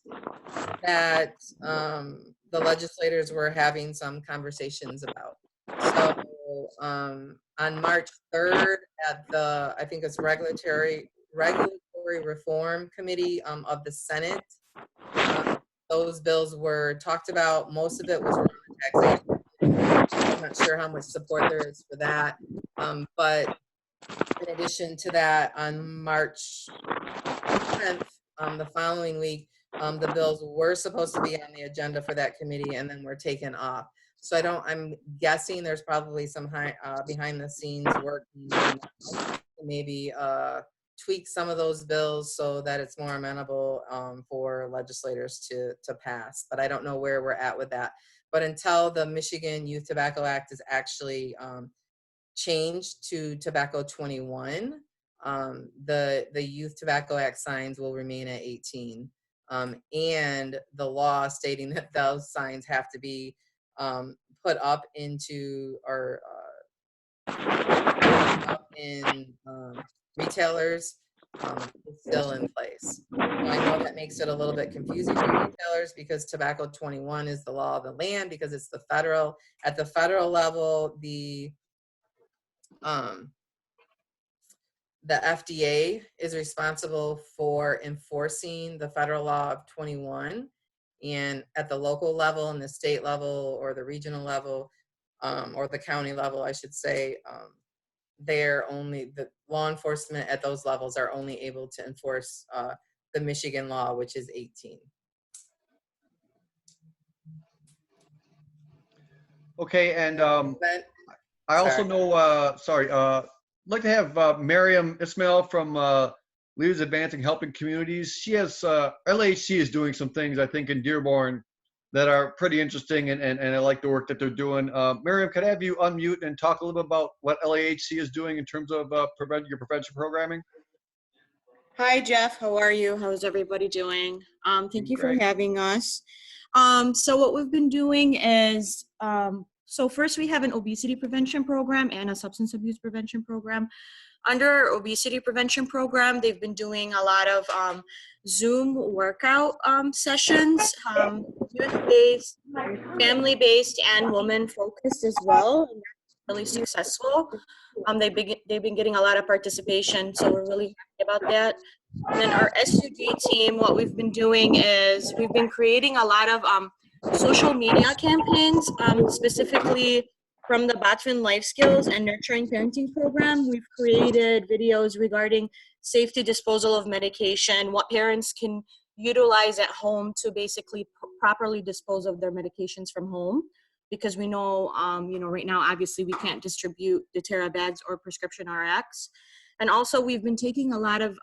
[SPEAKER 1] that the legislators were having some conversations about. So on March 3rd at I think it's Regulatory Reform Committee of the Senate, those bills were talked about. Most of it was around taxation. I'm not sure how much support there is for that. But in addition to that, on March 10th, the following week, the bills were supposed to be on the agenda for that committee and then were taken off. So I'm guessing there's probably some behind the scenes work to maybe tweak some of those bills so that it's more amenable for legislators to pass. But I don't know where we're at with that. But until the Michigan Youth Tobacco Act is actually changed to tobacco 21, the Youth Tobacco Act signs will remain at 18. And the law stating that those signs have to be put up into or up in retailers is still in place. Now, I know that makes it a little bit confusing for retailers because Tobacco 21 is the law of the land because it's the federal. At the federal level, the FDA is responsible for enforcing the federal law of 21. And at the local level and the state level or the regional level or the county level, I should say, the law enforcement at those levels are only able to enforce the Michigan law, which is 18.
[SPEAKER 3] Okay, and
[SPEAKER 1] But,
[SPEAKER 3] I also
[SPEAKER 1] sorry.
[SPEAKER 3] know, I'd like to have Miriam Ismail from Leaders Advancing Helping Communities. She has, LAHC is doing some things, I think, in Dearborn that are pretty interesting, and I like the work that they're doing. Miriam, could I have you unmute and talk a little bit about what LAHC is doing in terms of your prevention programming?
[SPEAKER 5] Hi, Jeff. How are you? How's everybody doing? Thank you for
[SPEAKER 3] Great.
[SPEAKER 5] having us. So what we've been doing is, so first we have an obesity prevention program and a substance abuse prevention program. Under our obesity prevention program, they've been doing a lot of Zoom workout sessions, youth-based, family-based, and woman-focused as well. And that's really successful. They've been getting a lot of participation, so we're really happy about that. And then our SUD team, what we've been doing is we've been creating a lot of social media campaigns, specifically from the Botman Life Skills and Nurturing Parenting Program. We've created videos regarding safety disposal of medication, what parents can utilize at home to basically properly dispose of their medications from home. Because we know, right now, obviously, we can't distribute doTERRA bags or prescription RX. And also, we've been taking a lot of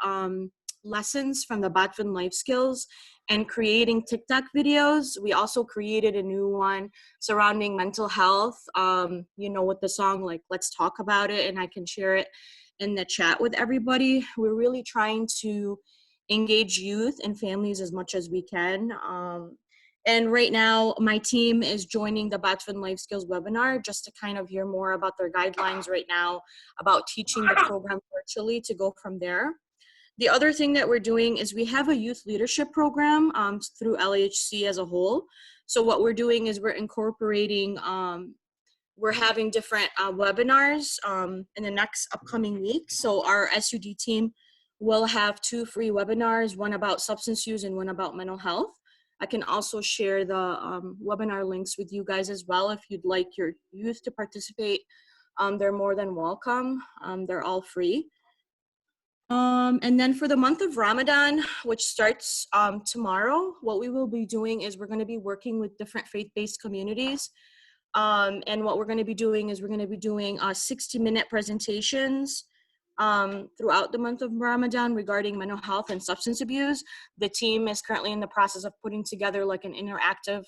[SPEAKER 5] lessons from the Botman Life Skills and creating TikTok videos. We also created a new one surrounding mental health, with the song, like, Let's Talk About It, and I can share it in the chat with everybody. We're really trying to engage youth and families as much as we can. And right now, my team is joining the Botman Life Skills webinar just to kind of hear more about their guidelines right now about teaching the program virtually to go from there. The other thing that we're doing is we have a youth leadership program through LAHC as a whole. So what we're doing is we're incorporating, we're having different webinars in the next upcoming week. So our SUD team will have 2 free webinars, one about substance use and one about mental health. I can also share the webinar links with you guys as well if you'd like your youth to participate. They're more than welcome. They're all free. And then for the month of Ramadan, which starts tomorrow, what we will be doing is we're going to be working with different faith-based communities. And what we're going to be doing is we're going to be doing 60-minute presentations throughout the month of Ramadan regarding mental health and substance abuse. The team is currently in the process of putting together like an interactive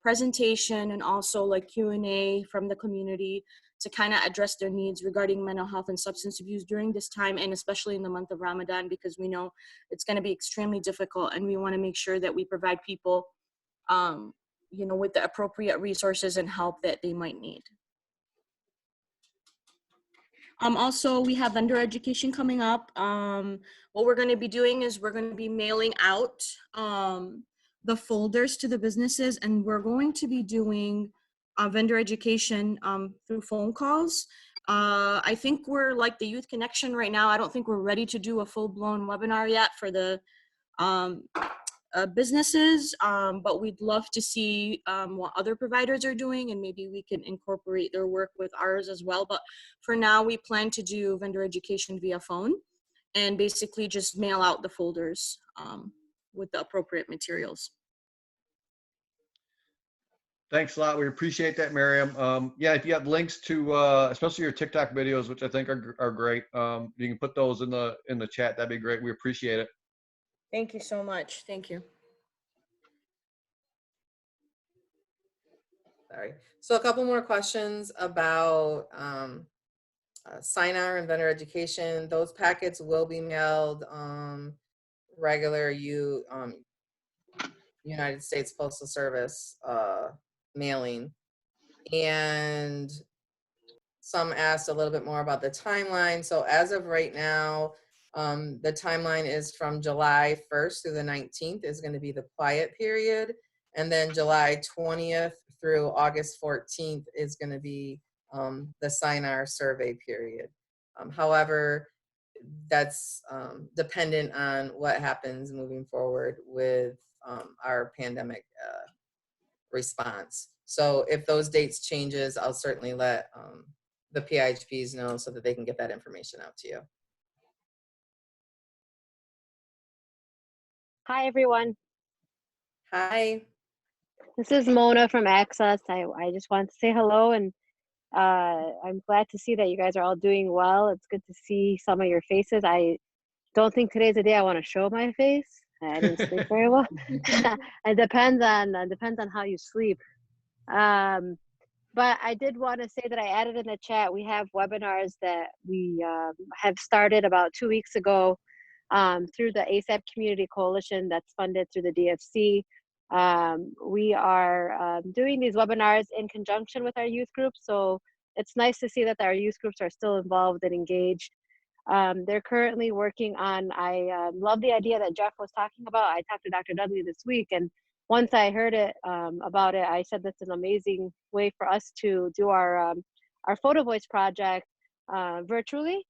[SPEAKER 5] presentation and also like Q&A from the community to kind of address their needs regarding mental health and substance abuse during this time, and especially in the month of Ramadan, because we know it's going to be extremely difficult, and we want to make sure that we provide people with the appropriate resources and help that they might need. Also, we have vendor education coming up. What we're going to be doing is we're going to be mailing out the folders to the businesses, and we're going to be doing vendor education through phone calls. I think we're like the Youth Connection right now. I don't think we're ready to do a full-blown webinar yet for the businesses, but we'd love to see what other providers are doing, and maybe we can incorporate their work with ours as well. But for now, we plan to do vendor education via phone and basically just mail out the folders with the appropriate materials.
[SPEAKER 3] Thanks a lot. We appreciate that, Miriam. Yeah, if you have links to, especially your TikTok videos, which I think are great, you can put those in the chat. That'd be great. We appreciate it.
[SPEAKER 5] Thank you so much. Thank you.
[SPEAKER 1] Sorry. So a couple more questions about SINAR and vendor education. Those packets will be mailed regular United States Postal Service mailing. And some asked a little bit more about the timeline. So as of right now, the timeline is from July 1st through the 19th is going to be the quiet period. And then July 20th through August 14th is going to be the sign-our survey period. However, that's dependent on what happens moving forward with our pandemic response. So if those dates changes, I'll certainly let the PIHPs know so that they can get that information out to you.
[SPEAKER 6] Hi, everyone.
[SPEAKER 1] Hi.
[SPEAKER 6] This is Mona from Access. I just want to say hello, and I'm glad to see that you guys are all doing well. It's good to see some of your faces. I don't think today's the day I want to show my face. I didn't sleep very well. It depends on how you sleep. But I did want to say that I added in the chat, we have webinars that we have started about 2 weeks ago through the ASAP Community Coalition that's funded through the DFC. We are doing these webinars in conjunction with our youth groups. So it's nice to see that our youth groups are still involved and engaged. They're currently working on, I love the idea that Jeff was talking about. I talked to Dr. Dudley this week, and once I heard it about it, I said that's an amazing way for us to do our photo voice project virtually.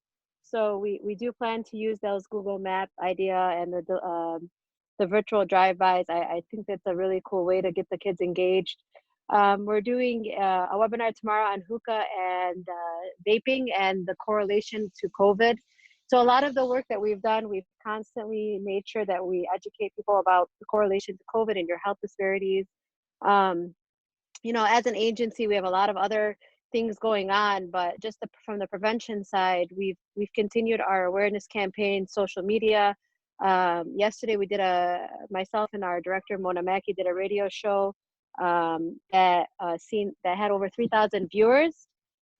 [SPEAKER 6] So we do plan to use those Google Map idea and the virtual drive-bys. I think that's a really cool way to get the kids engaged. We're doing a webinar tomorrow on hookah and vaping and the correlation to COVID. So a lot of the work that we've done, we've constantly made sure that we educate people about the correlation to COVID and your health disparities. You know, as an agency, we have a lot of other things going on, but just from the prevention side, we've continued our awareness campaign, social media. Yesterday, we did myself and our director Mona Mackey did a radio show that had over 3,000 viewers.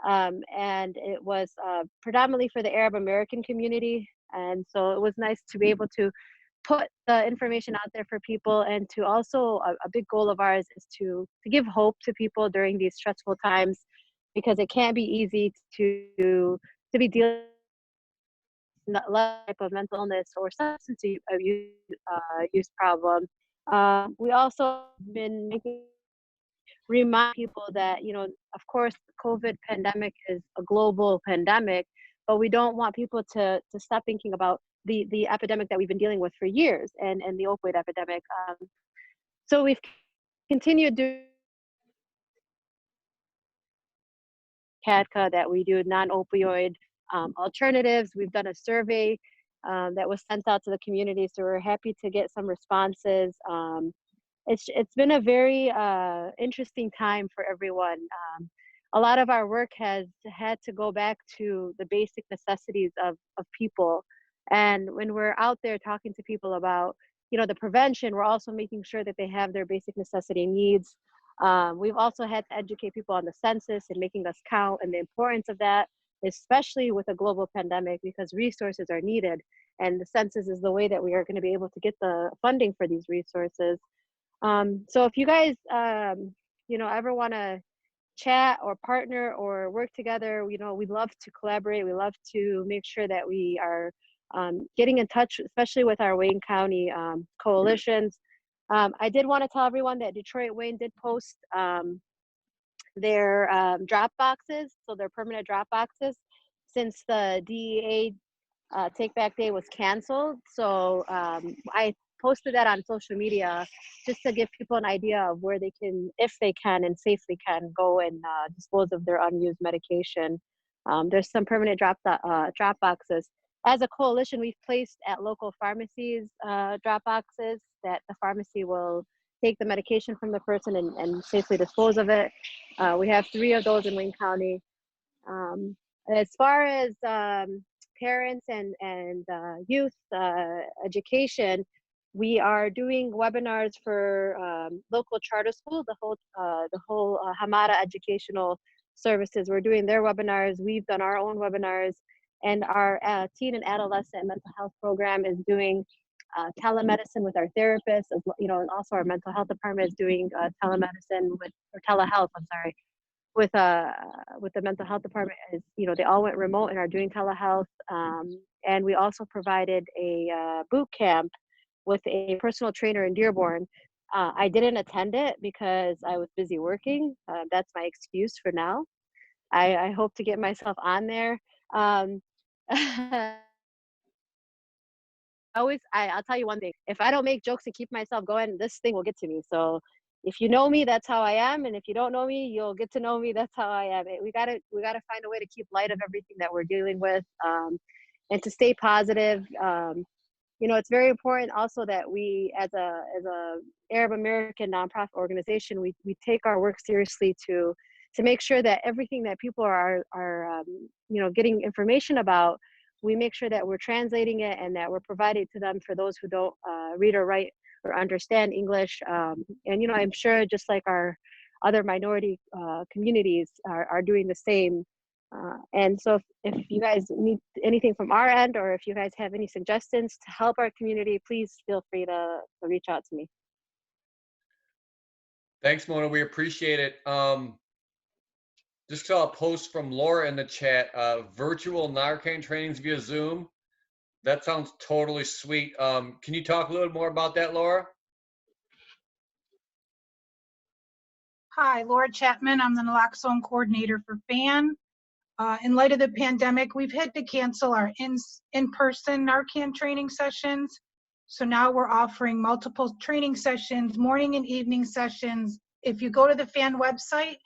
[SPEAKER 6] And it was predominantly for the Arab American community. And so it was nice to be able to put the information out there for people, and to also, a big goal of ours is to give hope to people during these stressful times, because it can't be easy to be dealing with a type of mental illness or substance use problem. We also been remind people that, you know, of course, the COVID pandemic is a global pandemic, but we don't want people to stop thinking about the epidemic that we've been dealing with for years, and the opioid epidemic. So we've continued doing CADCA, that we do non-opioid alternatives. We've done a survey that was sent out to the community, so we're happy to get some responses. It's been a very interesting time for everyone. A lot of our work has had to go back to the basic necessities of people. And when we're out there talking to people about, you know, the prevention, we're also making sure that they have their basic necessity needs. We've also had to educate people on the census and making us count, and the importance of that, especially with a global pandemic, because resources are needed. And the census is the way that we are going to be able to get the funding for these resources. So if you guys, you know, ever want to chat or partner or work together, you know, we'd love to collaborate. We love to make sure that we are getting in touch, especially with our Wayne County coalitions. I did want to tell everyone that Detroit Wayne did post their drop boxes, so their permanent drop boxes, since the DEA Take Back Day was canceled. So I posted that on social media just to give people an idea of where they can, if they can and safely can, go and dispose of their unused medication. There's some permanent drop boxes. As a coalition, we've placed at local pharmacies drop boxes that the pharmacy will take the medication from the person and safely dispose of it. We have 3 of those in Wayne County. As far as parents and youth education, we are doing webinars for local charter schools, the whole Hamada Educational Services. We're doing their webinars. We've done our own webinars, and our teen and adolescent mental health program is doing telemedicine with our therapists, you know, and also our mental health department is doing telemedicine or telehealth, I'm sorry, with the mental health department is, you know, they all went remote and are doing telehealth. And we also provided a boot camp with a personal trainer in Dearborn. I didn't attend it because I was busy working. That's my excuse for now. I hope to get myself on there. Um, I'll tell you one thing. If I don't make jokes and keep myself going, this thing will get to me. So if you know me, that's how I am. And if you don't know me, you'll get to know me. That's how I am. We gotta find a way to keep light of everything that we're dealing with, and to stay positive. You know, it's very important also that we, as a Arab American nonprofit organization, we take our work seriously to make sure that everything that people are you know, getting information about, we make sure that we're translating it and that we're providing to them for those who don't read or write or understand English. And, you know, I'm sure just like our other minority communities are doing the same. And so if you guys need anything from our end, or if you guys have any suggestions to help our community, please feel free to reach out to me.
[SPEAKER 3] Thanks, Mona. We appreciate it. Just saw a post from Laura in the chat, virtual Narcan trainings via Zoom. That sounds totally sweet. Can you talk a little more about that, Laura?
[SPEAKER 7] Hi, Laura Chapman. I'm the naloxone coordinator for FAN. In light of the pandemic, we've had to cancel our in-person Narcan training sessions. So now we're offering multiple training sessions, morning and evening sessions. If you go to the FAN website,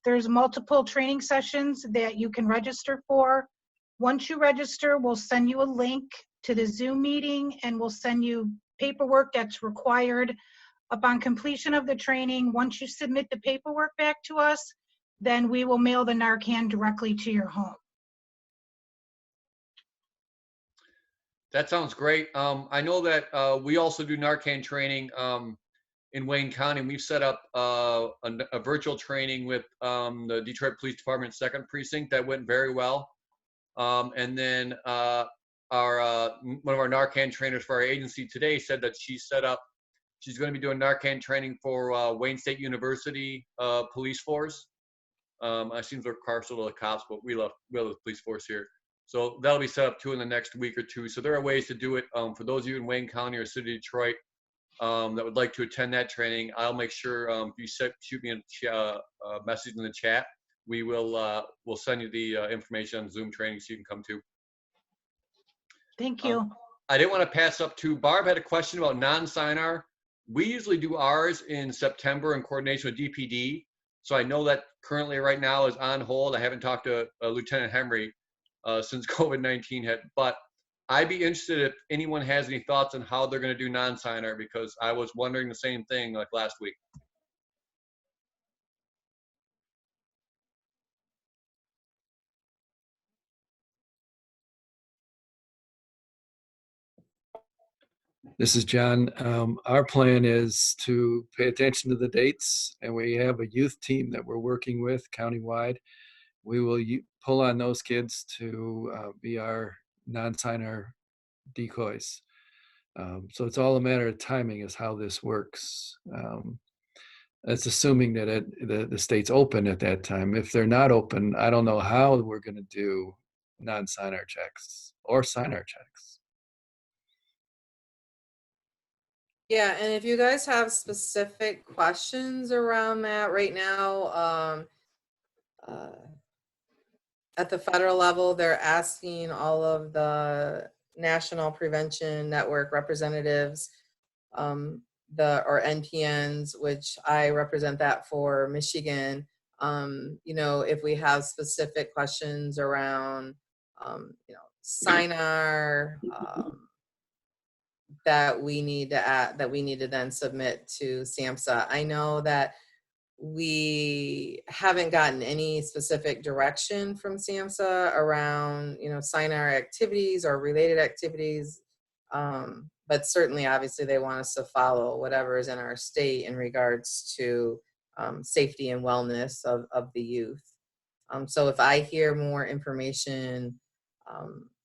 [SPEAKER 7] there's multiple training sessions that you can register for. Once you register, we'll send you a link to the Zoom meeting and we'll send you paperwork that's required. Upon completion of the training, once you submit the paperwork back to us, then we will mail the Narcan directly to your home.
[SPEAKER 3] That sounds great. I know that we also do Narcan training in Wayne County. We've set up a virtual training with the Detroit Police Department 2nd Precinct that went very well. And then one of our Narcan trainers for our agency today said that she's going to be doing Narcan training for Wayne State University police force. I seem they're partial to the cops, but we love the police force here. So that'll be set up too in the next week or two. So there are ways to do it. For those of you in Wayne County or City of Detroit that would like to attend that training, I'll make sure if you shoot me a message in the chat, we'll send you the information on Zoom training so you can come too.
[SPEAKER 7] Thank you.
[SPEAKER 3] I didn't want to pass up to Barb had a question about non-SINAR. We usually do ours in September in coordination with DPD. So I know that currently right now is on hold. I haven't talked to Lieutenant Henry since COVID-19 hit, but I'd be interested if anyone has any thoughts on how they're going to do non-SINAR, because I was wondering the same thing like last week.
[SPEAKER 8] This is John. Our plan is to pay attention to the dates, and we have a youth team that we're working with countywide. We will pull on those kids to be our non-SINAR decoys. So it's all a matter of timing is how this works. That's assuming that the state's open at that time. If they're not open, I don't know how we're going to do non-SINAR checks or SINAR checks.
[SPEAKER 1] Yeah, and if you guys have specific questions around that right now, at the federal level, they're asking all of the National Prevention Network representatives, or NPNs, which I represent that for Michigan, you know, if we have specific questions around, you know, SINAR, that we need to then submit to SAMHSA. I know that we haven't gotten any specific direction from SAMHSA around, you know, SINAR activities or related activities, but certainly, obviously, they want us to follow whatever is in our state in regards to safety and wellness of the youth. So if I hear more information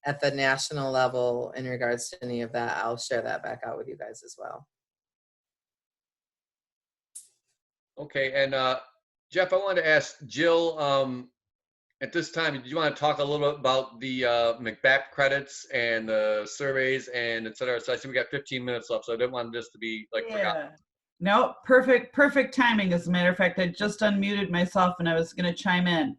[SPEAKER 1] at the national level in regards to any of that, I'll share that back out with you guys as well.
[SPEAKER 3] Okay, and Jeff, I wanted to ask Jill, at this time, do you want to talk a little bit about the McBAP credits and the surveys and et cetera? So I see we got 15 minutes left, so I didn't want this to be like forgotten.
[SPEAKER 9] Yeah. No, perfect timing. As a matter of fact, I just unmuted myself and I was going to chime in.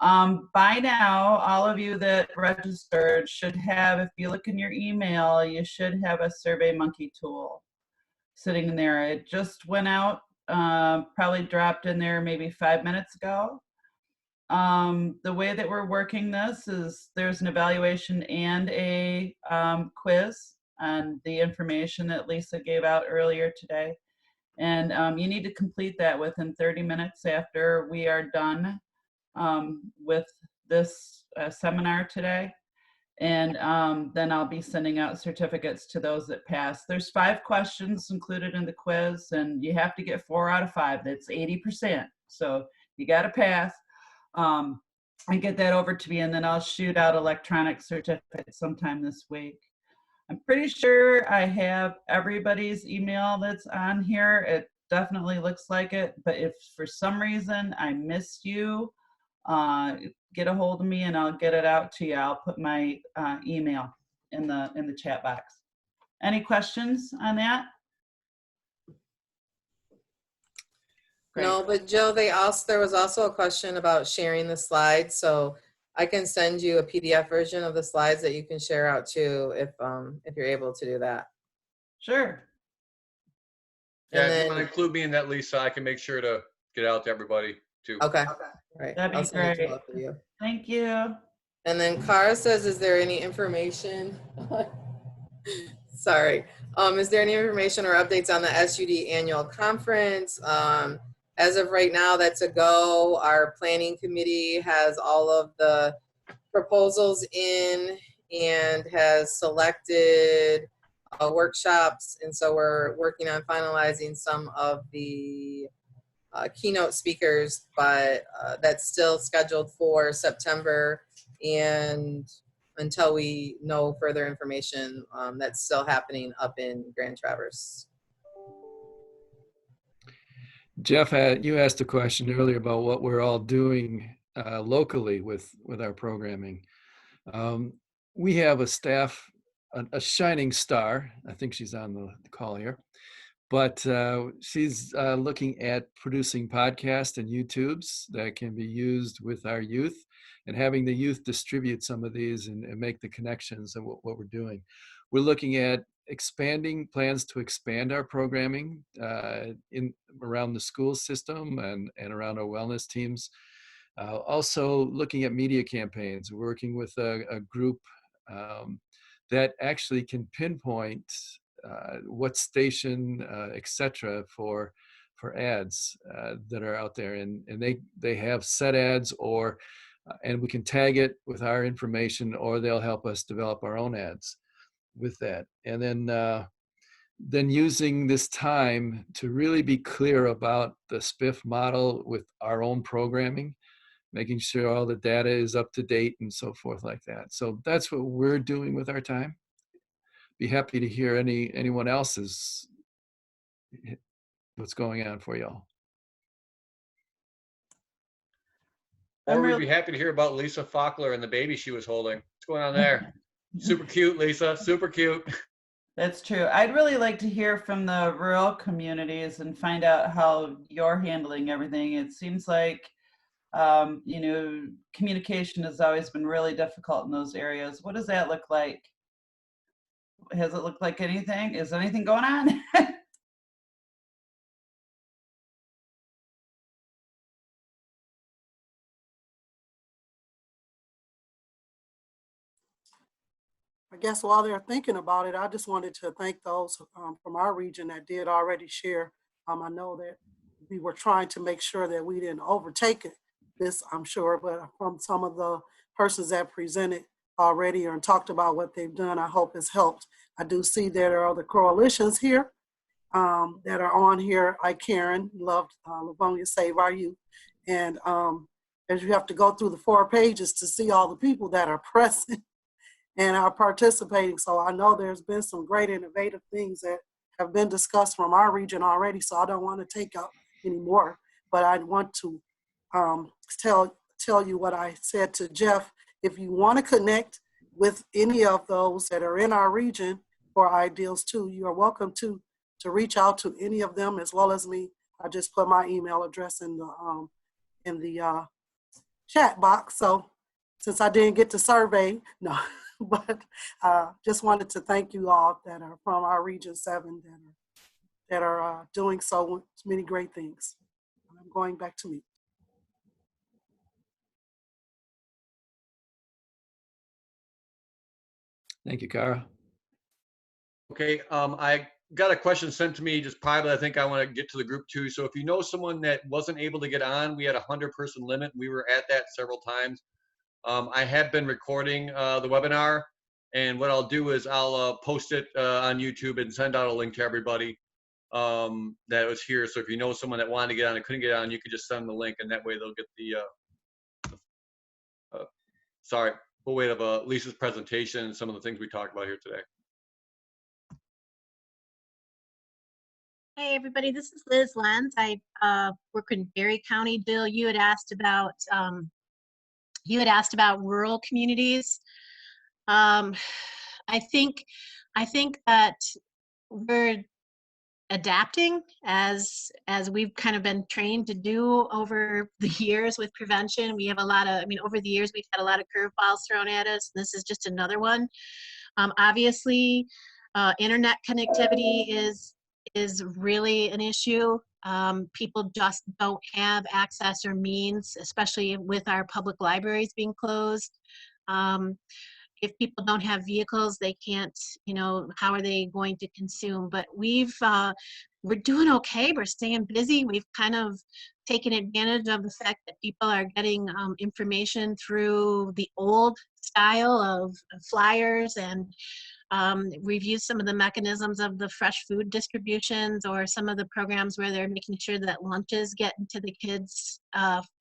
[SPEAKER 9] By now, all of you that registered should have, if you look in your email, you should have a SurveyMonkey tool sitting in there. It just went out, probably dropped in there maybe 5 minutes ago. The way that we're working this is there's an evaluation and a quiz on the information that Lisa gave out earlier today. And you need to complete that within 30 minutes after we are done with this seminar today. And then I'll be sending out certificates to those that pass. There's 5 questions included in the quiz, and you have to get 4 out of 5. That's 80%. So you got to pass. And get that over to me, and then I'll shoot out electronic certificates sometime this week. I'm pretty sure I have everybody's email that's on here. It definitely looks like it, but if for some reason I missed you, get a hold of me and I'll get it out to you. I'll put my email in the chat box. Any questions on that? Great.
[SPEAKER 1] No, but Jill, there was also a question about sharing the slides, so I can send you a PDF version of the slides that you can share out too if you're able to do that.
[SPEAKER 9] Sure.
[SPEAKER 3] Yeah,
[SPEAKER 1] And
[SPEAKER 3] if you
[SPEAKER 1] then-
[SPEAKER 3] want to include me in that, Lisa, I can make sure to get out to everybody too.
[SPEAKER 1] Okay. Right.
[SPEAKER 9] That'd be
[SPEAKER 1] I'll send it to
[SPEAKER 9] great.
[SPEAKER 1] both of you.
[SPEAKER 9] Thank you.
[SPEAKER 1] And then Cara says, is there any information? Sorry. Is there any information or updates on the SUD annual conference? As of right now, that's a go. Our planning committee has all of the proposals in and has selected workshops. And so we're working on finalizing some of the keynote speakers, but that's still scheduled for September. And until we know further information, that's still happening up in Grand Traverse.
[SPEAKER 8] Jeff, you asked a question earlier about what we're all doing locally with our programming. We have a staff, a shining star. I think she's on the call here, but she's looking at producing podcasts and YouTubes that can be used with our youth and having the youth distribute some of these and make the connections of what we're doing. We're looking at expanding plans to expand our programming around the school system and around our wellness teams. Also looking at media campaigns, working with a group that actually can pinpoint what station, et cetera, for ads that are out there. And they have set ads and we can tag it with our information, or they'll help us develop our own ads with that. And then using this time to really be clear about the SPIF model with our own programming, making sure all the data is up to date and so forth like that. So that's what we're doing with our time. Be happy to hear anyone else's, what's going on for y'all.
[SPEAKER 3] Or we'd be happy to hear about Lisa Faulkner and the baby she was holding. What's going on there? Super cute, Lisa, super cute.
[SPEAKER 9] That's true. I'd really like to hear from the rural communities and find out how you're handling everything. It seems like, communication has always been really difficult in those areas. What does that look like? Has it looked like anything? Is anything going on?
[SPEAKER 10] I guess while they're thinking about it, I just wanted to thank those from our region that did already share. I know that we were trying to make sure that we didn't overtake this, I'm sure, but from some of the persons that presented already and talked about what they've done, I hope it's helped. I do see there are other coalitions here that are on here, like Karen, loved Livonia Save Our Youth. And as you have to go through the 4 pages to see all the people that are present and are participating. So I know there's been some great innovative things that have been discussed from our region already, so I don't want to take up any more. but I want to tell you what I said to Jeff. If you want to connect with any of those that are in our region for ideals too, you are welcome to reach out to any of them as well as me. I just put my email address in the chat box. So since I didn't get to survey, no, but just wanted to thank you all that are from our Region 7 that are doing so many great things. I'm going back to me.
[SPEAKER 8] Thank you, Cara.
[SPEAKER 3] Okay, I got a question sent to me just privately. I think I want to get to the group too. So if you know someone that wasn't able to get on, we had a 100-person limit. We were at that several times. I have been recording the webinar, and what I'll do is I'll post it on YouTube and send out a link to everybody that was here. So if you know someone that wanted to get on and couldn't get on, you could just send them the link, and that way they'll get the full weight of Lisa's presentation and some of the things we talked about here today.
[SPEAKER 11] Hey everybody, this is Liz Lenz. I work in Berry County. Bill, you had asked about rural communities. I think that we're adapting as we've kind of been trained to do over the years with prevention. We have a lot of, over the years we've had a lot of curveballs thrown at us. This is just another one. Obviously, internet connectivity is really an issue. People just don't have access or means, especially with our public libraries being closed. If people don't have vehicles, they can't, how are they going to consume? But we're doing okay. We're staying busy. We've kind of taken advantage of the fact that people are getting information through the old style of flyers, and we've used some of the mechanisms of the fresh food distributions or some of the programs where they're making sure that lunches get into the kids'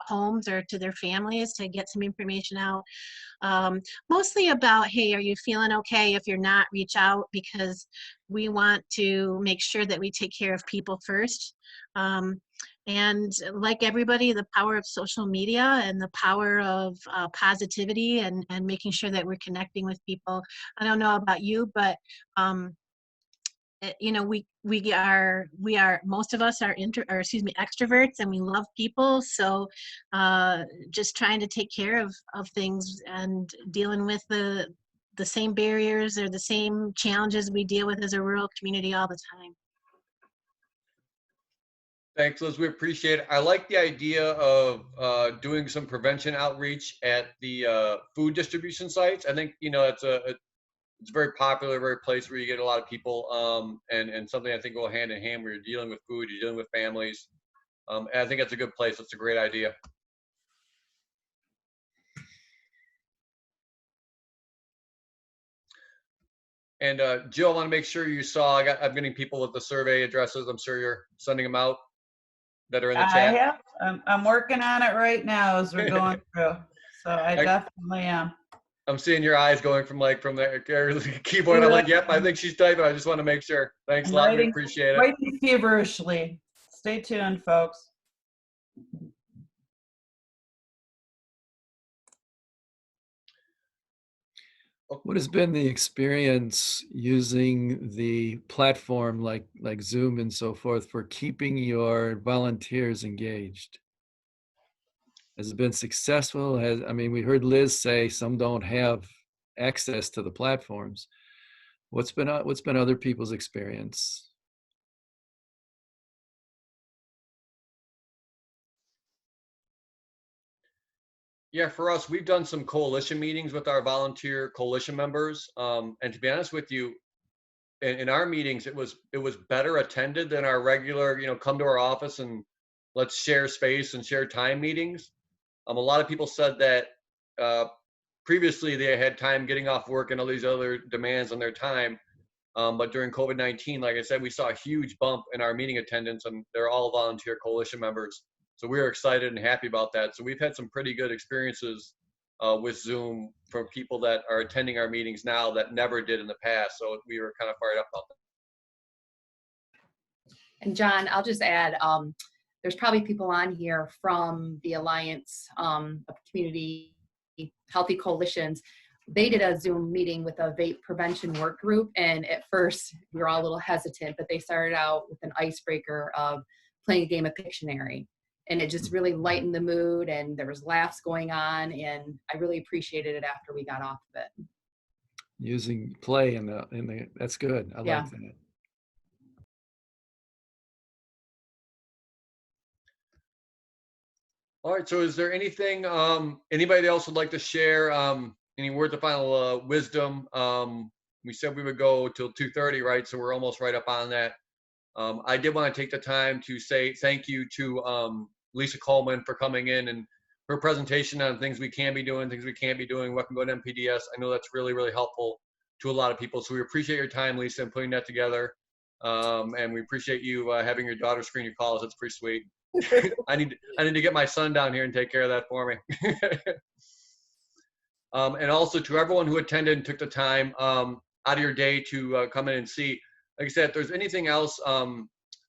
[SPEAKER 11] homes or to their families to get some information out. Mostly about, hey, are you feeling okay? If you're not, reach out, because we want to make sure that we take care of people first. And like everybody, the power of social media and the power of positivity and making sure that we're connecting with people. I don't know about you, but we are most of us are extroverts, and we love people. So just trying to take care of things and dealing with the same barriers or the same challenges we deal with as a rural community all the time.
[SPEAKER 3] Thanks, Liz. We appreciate it. I like the idea of doing some prevention outreach at the food distribution sites. I think it's very popular, very place where you get a lot of people, and something I think will hand in hand where you're dealing with food, you're dealing with families. And I think that's a good place. That's a great idea. And Jill, I want to make sure you saw. I'm getting people with the survey addresses. I'm sure you're sending them out that are in the chat.
[SPEAKER 9] I have. I'm working on it right now as we're going through. So I definitely am.
[SPEAKER 3] I'm seeing your eyes going from the keyboard. I'm like, yep, I think she's typing. I just want to make sure. Thanks a lot. We appreciate it.
[SPEAKER 9] Writing feverishly. Stay tuned, folks.
[SPEAKER 8] What has been the experience using the platform like Zoom and so forth for keeping your volunteers engaged? Has it been successful? We heard Liz say some don't have access to the platforms. What's been other people's experience?
[SPEAKER 3] Yeah, for us, we've done some coalition meetings with our volunteer coalition members. And to be honest with you, in our meetings, it was better attended than our regular, come to our office and let's share space and share time meetings. A lot of people said that previously they had time getting off work and all these other demands on their time. But during COVID-19, like I said, we saw a huge bump in our meeting attendance, and they're all volunteer coalition members. So we were excited and happy about that. So we've had some pretty good experiences with Zoom for people that are attending our meetings now that never did in the past. So we were kind of fired up about that.
[SPEAKER 12] And John, I'll just add, there's probably people on here from the Alliance of Community Healthy Coalitions. They did a Zoom meeting with a vape prevention work group, and at first we were all a little hesitant, but they started out with an icebreaker of playing a game of Pictionary, and it just really lightened the mood, and there was laughs going on, and I really appreciated it after we got off of it.
[SPEAKER 8] Using play in the that's good. I
[SPEAKER 12] Yeah.
[SPEAKER 8] like that.
[SPEAKER 3] All right, so is there anything anybody else would like to share? Any words of final wisdom? We said we would go till 2:30, right? So we're almost right up on that. I did want to take the time to say thank you to Lisa Coleman for coming in and her presentation on things we can be doing, things we can't be doing, what can go to MPDS. I know that's really, really helpful to a lot of people. So we appreciate your time, Lisa, and putting that together. And we appreciate you having your daughter screen your calls. That's pretty sweet. I need to get my son down here and take care of that for me. And also to everyone who attended and took the time out of your day to come in and see. Like I said, if there's anything else,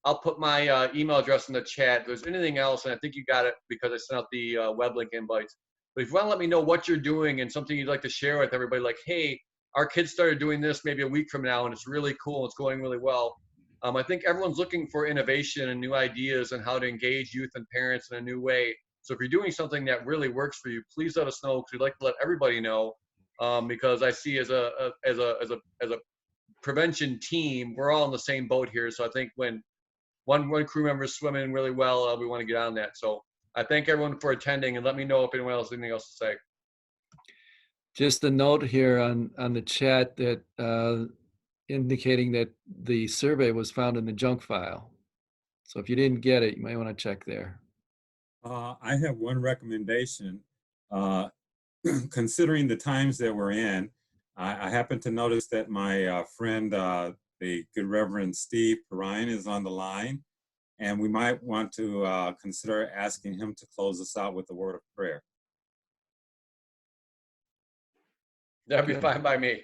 [SPEAKER 3] I'll put my email address in the chat. If there's anything else, and I think you got it because I sent out the web link invites. But if you want to let me know what you're doing and something you'd like to share with everybody, like, hey, our kids started doing this maybe a week from now, and it's really cool. It's going really well. I think everyone's looking for innovation and new ideas and how to engage youth and parents in a new way. So if you're doing something that really works for you, please let us know, because we'd like to let everybody know. Because I see as a prevention team, we're all in the same boat here. So I think when one crew member is swimming really well, we want to get on that. So I thank everyone for attending, and let me know if anyone else has anything else to say.
[SPEAKER 8] Just a note here on the chat that indicating that the survey was found in the junk file. So if you didn't get it, you might want to check there.
[SPEAKER 4] I have one recommendation. Considering the times that we're in, I happen to notice that my friend, the good Reverend Steve Perrine, is on the line, and we might want to consider asking him to close us out with a word of prayer.
[SPEAKER 3] That'd be fine by me.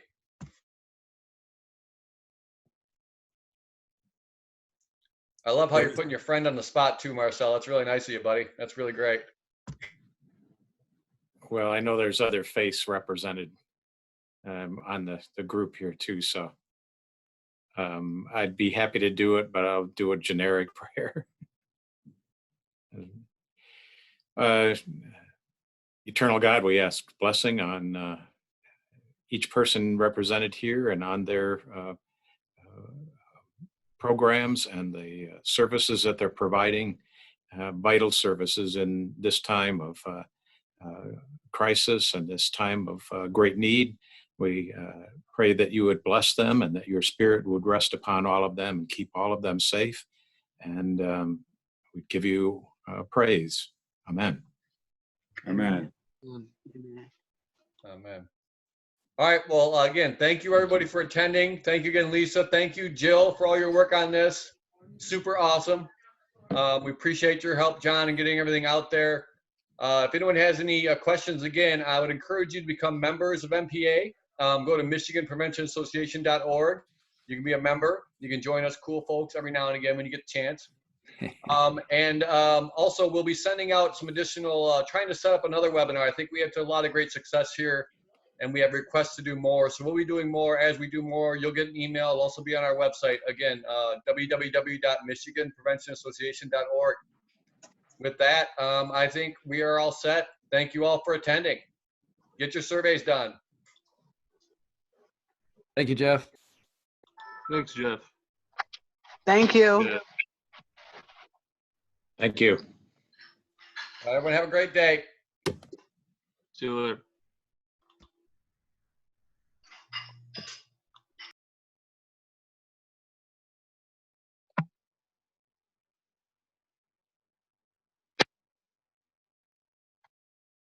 [SPEAKER 3] I love how you're putting your friend on the spot too, Marcel. That's really nice of you, buddy. That's really great.
[SPEAKER 13] Well, I know there's other faiths represented on the group here too, so I'd be happy to do it, but I'll do a generic prayer. Eternal God, we ask blessing on each person represented here and on their programs and the services that they're providing, vital services in this time of crisis and this time of great need. We pray that you would bless them and that your spirit would rest upon all of them and keep all of them safe. And we give you praise. Amen.
[SPEAKER 4] Amen.
[SPEAKER 3] Amen. All right. Well, again, thank you everybody for attending. Thank you again, Lisa. Thank you, Jill, for all your work on this. Super awesome. We appreciate your help, John, in getting everything out there. If anyone has any questions, again, I would encourage you to become members of MPA. Go to MichiganPreventionAssociation.org. You can be a member. You can join us cool folks every now and again when you get the chance. Also, we'll be sending out some additional, trying to set up another webinar. I think we have a lot of great success here, and we have requests to do more. So we'll be doing more. As we do more, you'll get an email. It'll also be on our website. Again, www.MichiganPreventionAssociation.org. With that, I think we are all set. Thank you all for attending. Get your surveys done.
[SPEAKER 8] Thank you, Jeff.
[SPEAKER 14] Thanks, Jeff.
[SPEAKER 15] Thank you.
[SPEAKER 14] Yeah.
[SPEAKER 13] Thank you.
[SPEAKER 3] Everyone have a great day.
[SPEAKER 14] See you later.